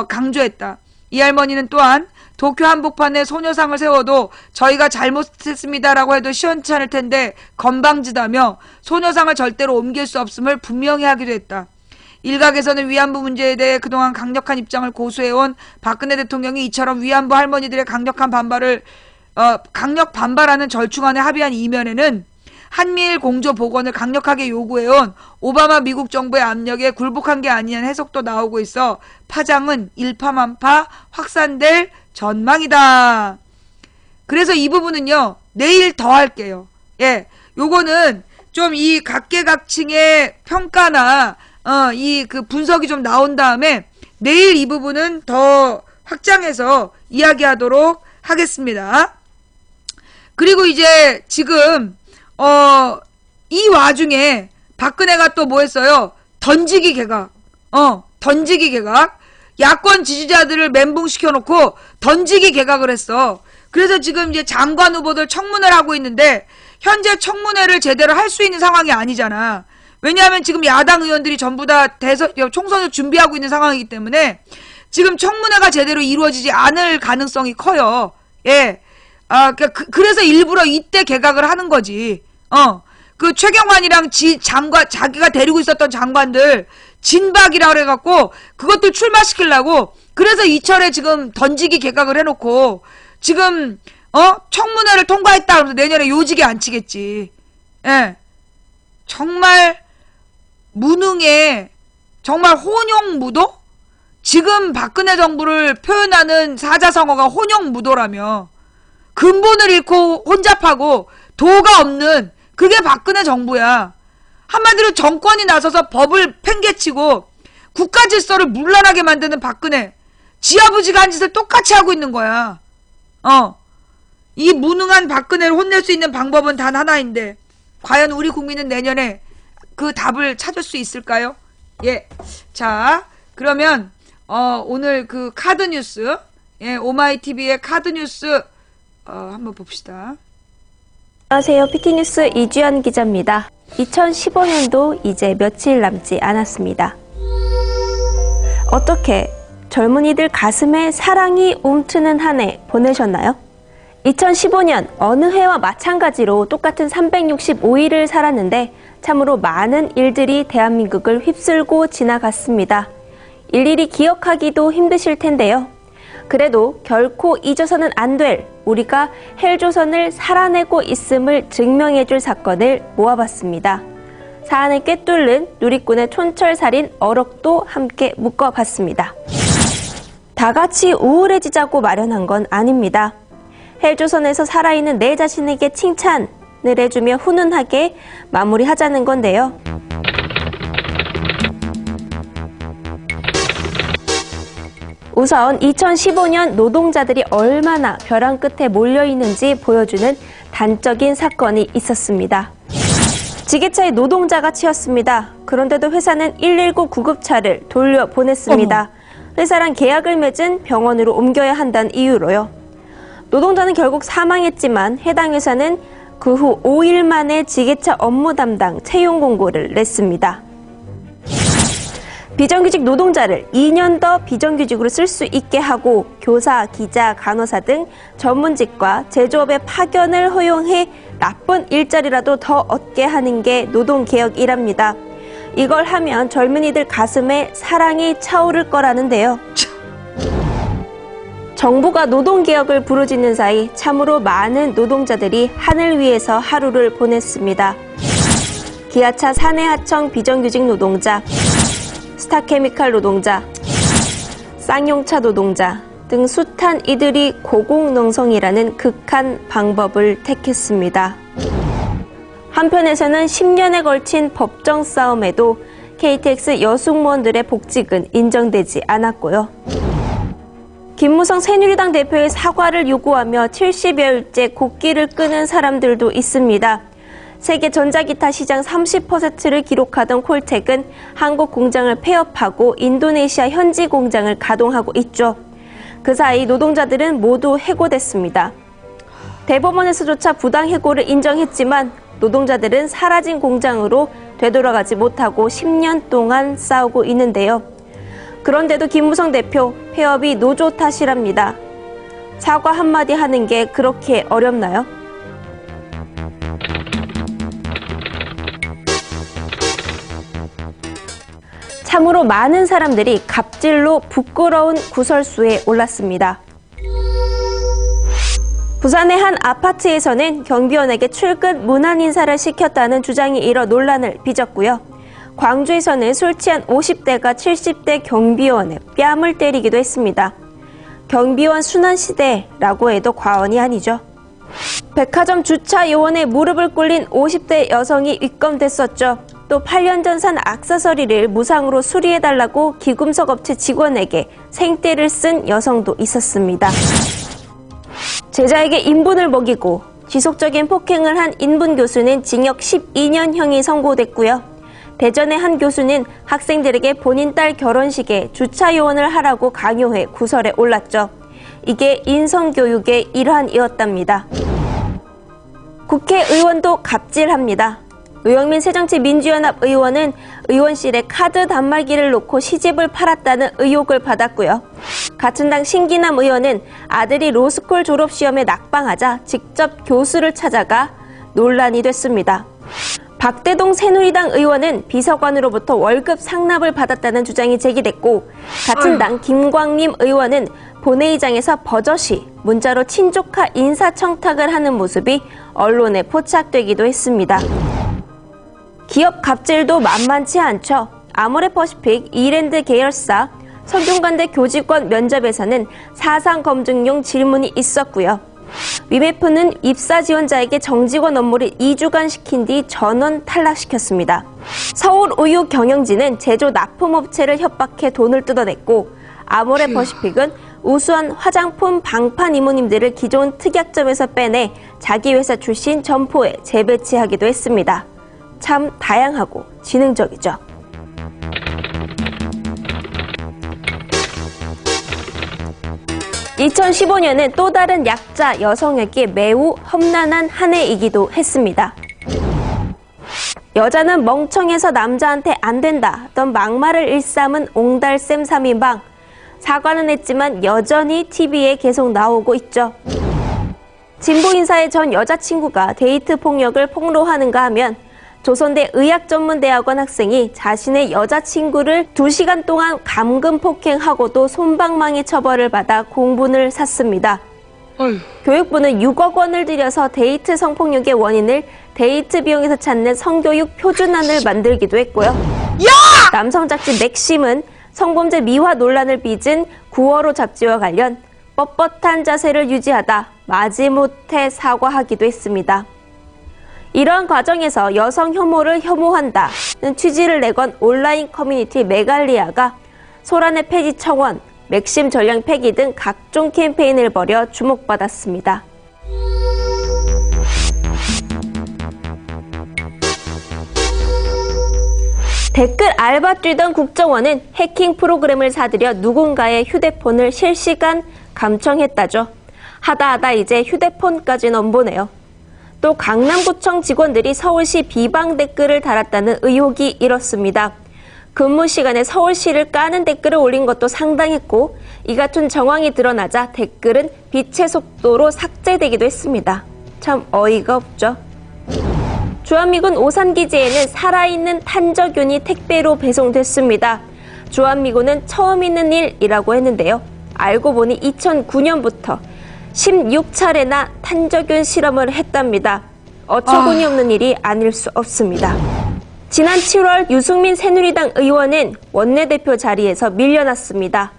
강조했다. 이 할머니는 또한 도쿄 한복판에 소녀상을 세워도 저희가 잘못했습니다라고 해도 시원찮을 텐데 건방지다며 소녀상을 절대로 옮길 수 없음을 분명히 하기도 했다. 일각에서는 위안부 문제에 대해 그동안 강력한 입장을 고수해온 박근혜 대통령이 이처럼 위안부 할머니들의 강력 반발하는 절충안에 합의한 이면에는 한미일 공조 복원을 강력하게 요구해온 오바마 미국 정부의 압력에 굴복한 게 아니냐는 해석도 나오고 있어 파장은 일파만파 확산될 전망이다. 그래서 이 부분은요, 내일 더 할게요. 예, 요거는 좀 이 각계각층의 평가나 이 분석이 좀 나온 다음에 내일 이 부분은 더 확장해서 이야기하도록 하겠습니다. 그리고 이제 지금 이 와중에 박근혜가 또 뭐 했어요? 던지기 개각. 야권 지지자들을 멘붕시켜놓고 던지기 개각을 했어. 그래서 지금 이제 장관 후보들 청문을 하고 있는데 현재 청문회를 제대로 할 수 있는 상황이 아니잖아. 왜냐하면 지금 야당 의원들이 전부 다 총선을 준비하고 있는 상황이기 때문에 지금 청문회가 제대로 이루어지지 않을 가능성이 커요. 예. 그래서 일부러 이때 개각을 하는 거지. 그 최경환이랑 자기가 데리고 있었던 장관들 진박이라 그래갖고 그것들 출마시키려고 그래서 이철에 지금 던지기 개각을 해놓고 지금 청문회를 통과했다 그러면서 내년에 요직에 앉히겠지. 예. 정말 무능해. 정말 혼용무도? 지금 박근혜 정부를 표현하는 사자성어가 혼용무도라며 근본을 잃고 혼잡하고 도가 없는 그게 박근혜 정부야. 한마디로 정권이 나서서 법을 팽개치고 국가 질서를 문란하게 만드는 박근혜. 지 아버지가 한 짓을 똑같이 하고 있는 거야. 이 무능한 박근혜를 혼낼 수 있는 방법은 단 하나인데 과연 우리 국민은 내년에 그 답을 찾을 수 있을까요? 예. 자, 그러면 오늘 그 카드 뉴스, 예, 오마이TV의 카드 뉴스 한번 봅시다.
안녕하세요. PT뉴스 이주연 기자입니다. 2015년도 이제 며칠 남지 않았습니다. 어떻게 젊은이들 가슴에 사랑이 움트는 한 해 보내셨나요? 2015년 어느 해와 마찬가지로 똑같은 365일을 살았는데 참으로 많은 일들이 대한민국을 휩쓸고 지나갔습니다. 일일이 기억하기도 힘드실 텐데요. 그래도 결코 잊어서는 안 될 우리가 헬조선을 살아내고 있음을 증명해줄 사건을 모아봤습니다. 사안을 꿰뚫는 누리꾼의 촌철살인 어록도 함께 묶어봤습니다. 다 같이 우울해지자고 마련한 건 아닙니다. 헬조선에서 살아있는 내 자신에게 칭찬을 해주며 훈훈하게 마무리하자는 건데요. 우선 2015년 노동자들이 얼마나 벼랑 끝에 몰려있는지 보여주는 단적인 사건이 있었습니다. 지게차에 노동자가 치였습니다. 그런데도 회사는 119 구급차를 돌려보냈습니다. 회사랑 계약을 맺은 병원으로 옮겨야 한다는 이유로요. 노동자는 결국 사망했지만 해당 회사는 그 후 5일 만에 지게차 업무 담당 채용 공고를 냈습니다. 비정규직 노동자를 2년 더 비정규직으로 쓸 수 있게 하고 교사, 기자, 간호사 등 전문직과 제조업의 파견을 허용해 나쁜 일자리라도 더 얻게 하는 게 노동개혁이랍니다. 이걸 하면 젊은이들 가슴에 사랑이 차오를 거라는데요. 정부가 노동개혁을 부르짖는 사이 참으로 많은 노동자들이 하늘 위에서 하루를 보냈습니다. 기아차 사내하청 비정규직 노동자, 스타케미칼 노동자, 쌍용차 노동자 등 숱한 이들이 고공농성이라는 극한 방법을 택했습니다. 한편에서는 10년에 걸친 법정 싸움에도 KTX 여승무원들의 복직은 인정되지 않았고요. 김무성 새누리당 대표의 사과를 요구하며 70여일째 곡기를 끄는 사람들도 있습니다. 세계 전자기타 시장 30%를 기록하던 콜텍은 한국 공장을 폐업하고 인도네시아 현지 공장을 가동하고 있죠. 그 사이 노동자들은 모두 해고됐습니다. 대법원에서조차 부당 해고를 인정했지만 노동자들은 사라진 공장으로 되돌아가지 못하고 10년 동안 싸우고 있는데요. 그런데도 김무성 대표, 폐업이 노조 탓이랍니다. 사과 한마디 하는 게 그렇게 어렵나요? 참으로 많은 사람들이 갑질로 부끄러운 구설수에 올랐습니다. 부산의 한 아파트에서는 경비원에게 출근 문안 인사를 시켰다는 주장이 일어 논란을 빚었고요. 광주에서는 술 취한 50대가 70대 경비원의 뺨을 때리기도 했습니다. 경비원 순환시대라고 해도 과언이 아니죠. 백화점 주차 요원의 무릎을 꿇린 50대 여성이 입건됐었죠. 또 8년 전 산 액세서리를 무상으로 수리해달라고 기금속 업체 직원에게 생떼를 쓴 여성도 있었습니다. 제자에게 인분을 먹이고 지속적인 폭행을 한 인분 교수는 징역 12년형이 선고됐고요. 대전의 한 교수는 학생들에게 본인 딸 결혼식에 주차 요원을 하라고 강요해 구설에 올랐죠. 이게 인성교육의 일환이었답니다. 국회의원도 갑질합니다. 의영민 새정치민주연합 의원은 의원실에 카드 단말기를 놓고 시집을 팔았다는 의혹을 받았고요. 같은 당 신기남 의원은 아들이 로스쿨 졸업시험에 낙방하자 직접 교수를 찾아가 논란이 됐습니다. 박대동 새누리당 의원은 비서관으로부터 월급 상납을 받았다는 주장이 제기됐고, 같은 당 김광림 의원은 본회의장에서 버젓이 문자로 친족하 인사청탁을 하는 모습이 언론에 포착되기도 했습니다. 기업 갑질도 만만치 않죠. 아모레퍼시픽 이랜드 계열사 성균관대 교직원 면접에서는 사상 검증용 질문이 있었고요. 위메프는 입사 지원자에게 정직원 업무를 2주간 시킨 뒤 전원 탈락시켰습니다. 서울우유 경영진은 제조 납품업체를 협박해 돈을 뜯어냈고, 아모레퍼시픽은 우수한 화장품 방판 이모님들을 기존 특약점에서 빼내 자기 회사 출신 점포에 재배치하기도 했습니다. 참 다양하고 지능적이죠. (2015년은) 또 다른 약자 여성에게 매우 험난한 한 해이기도 했습니다. 여자는 멍청해서 남자한테 안 된다던 막말을 일삼은 옹달샘 3인방. 사과는 했지만 여전히 TV에 계속 나오고 있죠. 진보 인사의 전 여자친구가 데이트 폭력을 폭로하는가 하면, 조선대 의학전문대학원 학생이 자신의 여자친구를 2시간 동안 감금 폭행하고도 솜방망이 처벌을 받아 공분을 샀습니다. 교육부는 6억 원을 들여서 데이트 성폭력의 원인을 데이트 비용에서 찾는 성교육 표준안을 만들기도 했고요. 남성 잡지 맥심은 성범죄 미화 논란을 빚은 9월호 잡지와 관련 뻣뻣한 자세를 유지하다 마지못해 사과하기도 했습니다. 이러한 과정에서 여성 혐오를 혐오한다는 취지를 내건 온라인 커뮤니티 메갈리아가 소란의 폐지 청원, 맥심 전량 폐기 등 각종 캠페인을 벌여 주목받았습니다. 댓글 알바 뛰던 국정원은 해킹 프로그램을 사들여 누군가의 휴대폰을 실시간 감청했다죠. 하다 이제 휴대폰까지 넘보네요. 또 강남구청 직원들이 서울시 비방 댓글을 달았다는 의혹이 일었습니다. 근무 시간에 서울시를 까는 댓글을 올린 것도 상당했고, 이 같은 정황이 드러나자 댓글은 빛의 속도로 삭제되기도 했습니다. 참 어이가 없죠. 주한미군 오산기지에는 살아있는 탄저균이 택배로 배송됐습니다. 주한미군은 처음 있는 일이라고 했는데요. 알고 보니 2009년부터 16차례나 탄저균 실험을 했답니다. 어처구니 없는 일이 아닐 수 없습니다. 지난 7월 유승민 새누리당 의원은 원내대표 자리에서 밀려났습니다.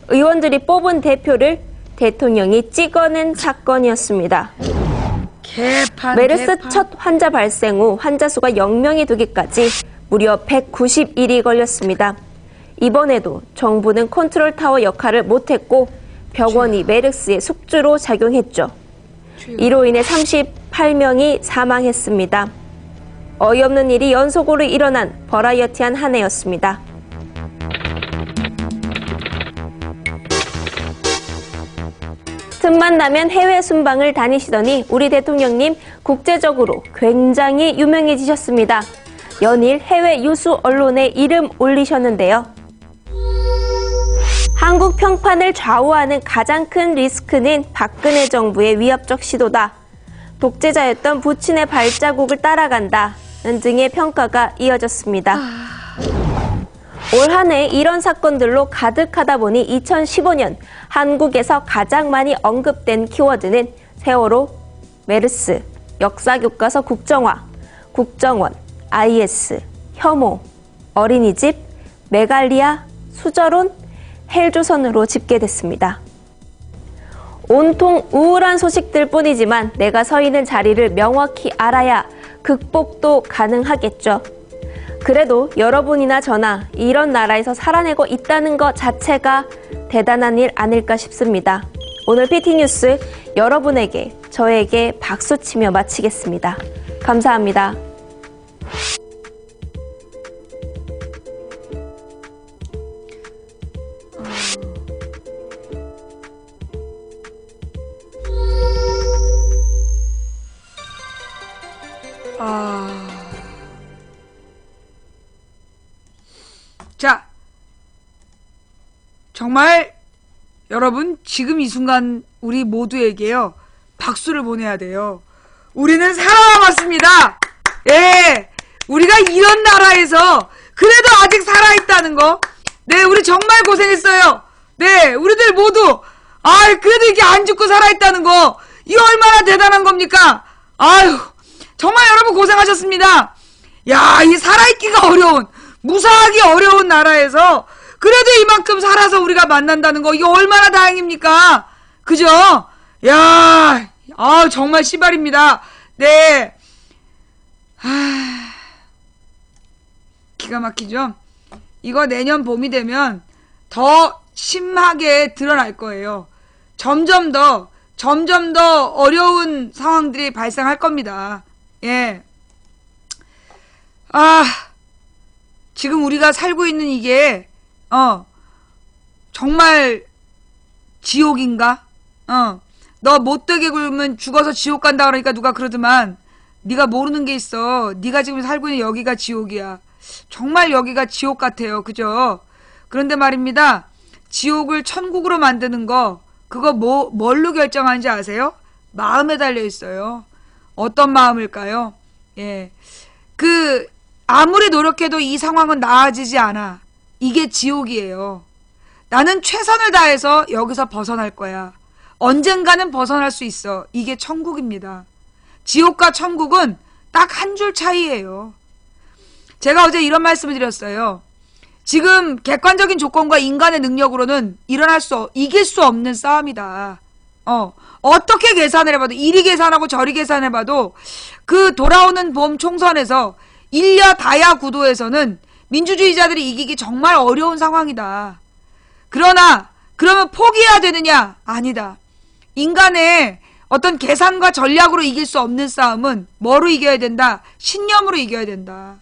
의원들이 뽑은 대표를 대통령이 찍어낸 사건이었습니다. 메르스 첫 환자 발생 후 환자 수가 0명이 되기까지 무려 190일이 걸렸습니다. 이번에도 정부는 컨트롤타워 역할을 못했고, 병원이 메르스의 숙주로 작용했죠. 이로 인해 38명이 사망했습니다. 어이없는 일이 연속으로 일어난 버라이어티한 한 해였습니다. 틈만 나면 해외 순방을 다니시더니 우리 대통령님 국제적으로 굉장히 유명해지셨습니다. 연일 해외 유수 언론에 이름 올리셨는데요. 한국 평판을 좌우하는 가장 큰 리스크는 박근혜 정부의 위협적 시도다. 독재자였던 부친의 발자국을 따라간다는 등의 평가가 이어졌습니다. 올 한 해 이런 사건들로 가득하다 보니 2015년 한국에서 가장 많이 언급된 키워드는 세월호, 메르스, 역사교과서 국정화, 국정원, IS, 혐오, 어린이집, 메갈리아, 수저론, 헬조선으로 집계됐습니다. 온통 우울한 소식들 뿐이지만 내가 서 있는 자리를 명확히 알아야 극복도 가능하겠죠. 그래도 여러분이나 저나 이런 나라에서 살아내고 있다는 것 자체가 대단한 일 아닐까 싶습니다. 오늘 PT뉴스 여러분에게, 저에게 박수치며 마치겠습니다. 감사합니다.
정말 여러분 지금 이 순간 우리 모두에게요 박수를 보내야 돼요. 우리는 살아남았습니다. 예, 우리가 이런 나라에서 그래도 아직 살아있다는 거. 네, 우리 정말 고생했어요. 네, 우리들 모두 그래도 이렇게 안 죽고 살아있다는 거, 이거 얼마나 대단한 겁니까? 아유, 정말 여러분 고생하셨습니다. 야, 이 살아있기가 어려운, 무사하기 어려운 나라에서 그래도 이만큼 살아서 우리가 만난다는 거, 이거 얼마나 다행입니까? 그죠? 야, 정말 시발입니다. 네. 기가 막히죠? 이거 내년 봄이 되면 더 심하게 드러날 거예요. 점점 더 어려운 상황들이 발생할 겁니다. 예. 지금 우리가 살고 있는 이게, 정말 지옥인가? 너 못되게 굴면 죽어서 지옥 간다 그러니까 누가 그러더만, 네가 모르는 게 있어. 네가 지금 살고 있는 여기가 지옥이야. 정말 여기가 지옥 같아요. 그죠? 그런데 말입니다. 지옥을 천국으로 만드는 거, 그거 뭘로 결정하는지 아세요? 마음에 달려 있어요. 어떤 마음일까요? 예. 아무리 노력해도 이 상황은 나아지지 않아. 이게 지옥이에요. 나는 최선을 다해서 여기서 벗어날 거야. 언젠가는 벗어날 수 있어. 이게 천국입니다. 지옥과 천국은 딱 한 줄 차이예요. 제가 어제 이런 말씀을 드렸어요. 지금 객관적인 조건과 인간의 능력으로는 이길 수 없는 싸움이다. 어떻게 계산을 해봐도, 이리 계산하고 저리 계산해봐도 그 돌아오는 봄 총선에서 일야 다야 구도에서는 민주주의자들이 이기기 정말 어려운 상황이다. 그러면 포기해야 되느냐? 아니다. 인간의 어떤 계산과 전략으로 이길 수 없는 싸움은 뭐로 이겨야 된다? 신념으로 이겨야 된다.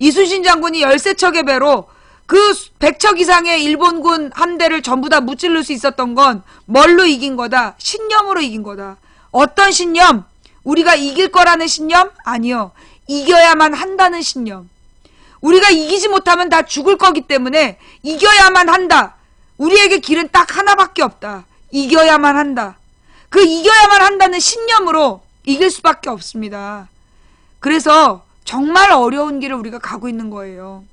이순신 장군이 13척의 배로 그 100척 이상의 일본군 함대를 전부 다 무찌를 수 있었던 건 뭘로 이긴 거다? 신념으로 이긴 거다. 어떤 신념? 우리가 이길 거라는 신념? 아니요. 이겨야만 한다는 신념. 우리가 이기지 못하면 다 죽을 거기 때문에 이겨야만 한다. 우리에게 길은 딱 하나밖에 없다. 이겨야만 한다. 그 이겨야만 한다는 신념으로 이길 수밖에 없습니다. 그래서 정말 어려운 길을 우리가 가고 있는 거예요.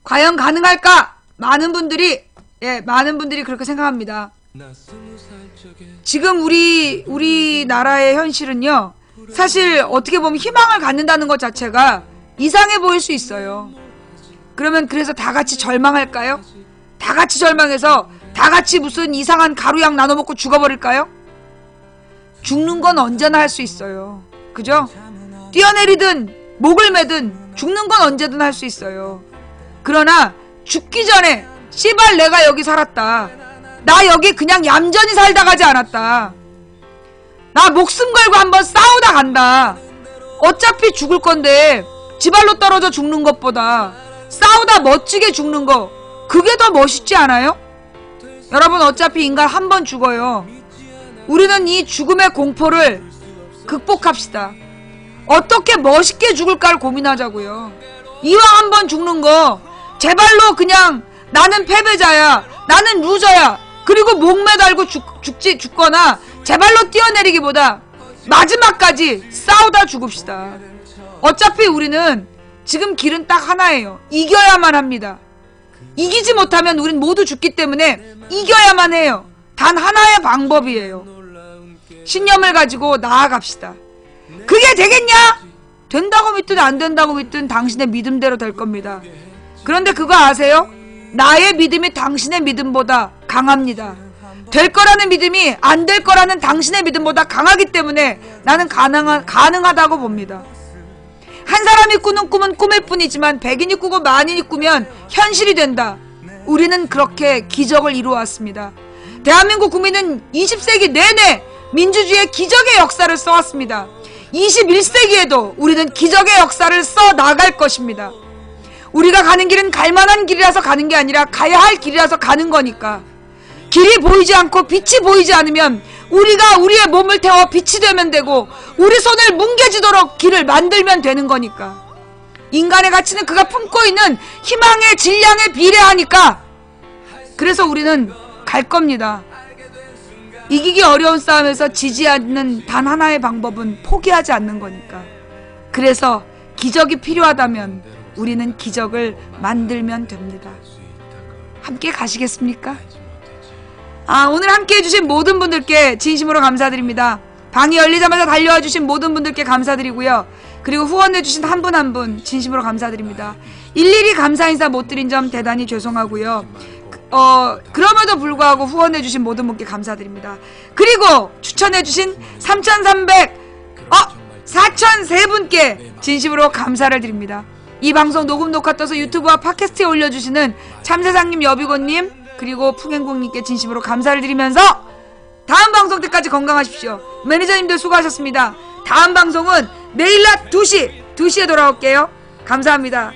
과연 가능할까? 많은 분들이 그렇게 생각합니다. 지금 우리나라의 현실은요, 사실 어떻게 보면 희망을 갖는다는 것 자체가 이상해 보일 수 있어요. 그래서 다 같이 절망할까요? 다 같이 절망해서 다 같이 무슨 이상한 가루약 나눠 먹고 죽어버릴까요? 죽는 건 언제나 할 수 있어요. 그죠? 뛰어내리든 목을 매든 죽는 건 언제든 할 수 있어요. 그러나 죽기 전에 씨발 내가 여기 살았다. 나 여기 그냥 얌전히 살다 가지 않았다. 나 목숨 걸고 한번 싸우다 간다. 어차피 죽을 건데 지발로 떨어져 죽는 것보다 싸우다 멋지게 죽는 거, 그게 더 멋있지 않아요? 여러분, 어차피 인간 한 번 죽어요. 우리는 이 죽음의 공포를 극복합시다. 어떻게 멋있게 죽을까를 고민하자고요. 이왕 한 번 죽는 거 제발로 그냥 나는 패배자야, 나는 루저야, 그리고 목 매달고 죽거나 제발로 뛰어내리기보다 마지막까지 싸우다 죽읍시다. 어차피 우리는 지금 길은 딱 하나예요. 이겨야만 합니다. 이기지 못하면 우린 모두 죽기 때문에 이겨야만 해요. 단 하나의 방법이에요. 신념을 가지고 나아갑시다. 그게 되겠냐? 된다고 믿든 안 된다고 믿든 당신의 믿음대로 될 겁니다. 그런데 그거 아세요? 나의 믿음이 당신의 믿음보다 강합니다. 될 거라는 믿음이 안 될 거라는 당신의 믿음보다 강하기 때문에 나는 가능하다고 봅니다. 한 사람이 꾸는 꿈은 꿈일 뿐이지만 100인이 꾸고 만인이 꾸면 현실이 된다. 우리는 그렇게 기적을 이루어왔습니다. 대한민국 국민은 20세기 내내 민주주의의 기적의 역사를 써왔습니다. 21세기에도 우리는 기적의 역사를 써나갈 것입니다. 우리가 가는 길은 갈만한 길이라서 가는 게 아니라 가야 할 길이라서 가는 거니까. 길이 보이지 않고 빛이 보이지 않으면 우리가 우리의 몸을 태워 빛이 되면 되고, 우리 손을 뭉개지도록 길을 만들면 되는 거니까. 인간의 가치는 그가 품고 있는 희망의 질량에 비례하니까 그래서 우리는 갈 겁니다. 이기기 어려운 싸움에서 지지 않는 단 하나의 방법은 포기하지 않는 거니까. 그래서 기적이 필요하다면 우리는 기적을 만들면 됩니다. 함께 가시겠습니까? 오늘 함께 해주신 모든 분들께 진심으로 감사드립니다. 방이 열리자마자 달려와 주신 모든 분들께 감사드리고요. 그리고 후원해주신 한 분 한 분 진심으로 감사드립니다. 일일이 감사 인사 못 드린 점 대단히 죄송하고요. 그럼에도 불구하고 후원해주신 모든 분께 감사드립니다. 그리고 추천해주신 4,003분께 진심으로 감사를 드립니다. 이 방송 녹음 녹화 떠서 유튜브와 팟캐스트에 올려주시는 참세상님, 여비고님, 그리고 풍행국님께 진심으로 감사를 드리면서 다음 방송 때까지 건강하십시오. 매니저님들 수고하셨습니다. 다음 방송은 내일 낮 2시에 돌아올게요. 감사합니다.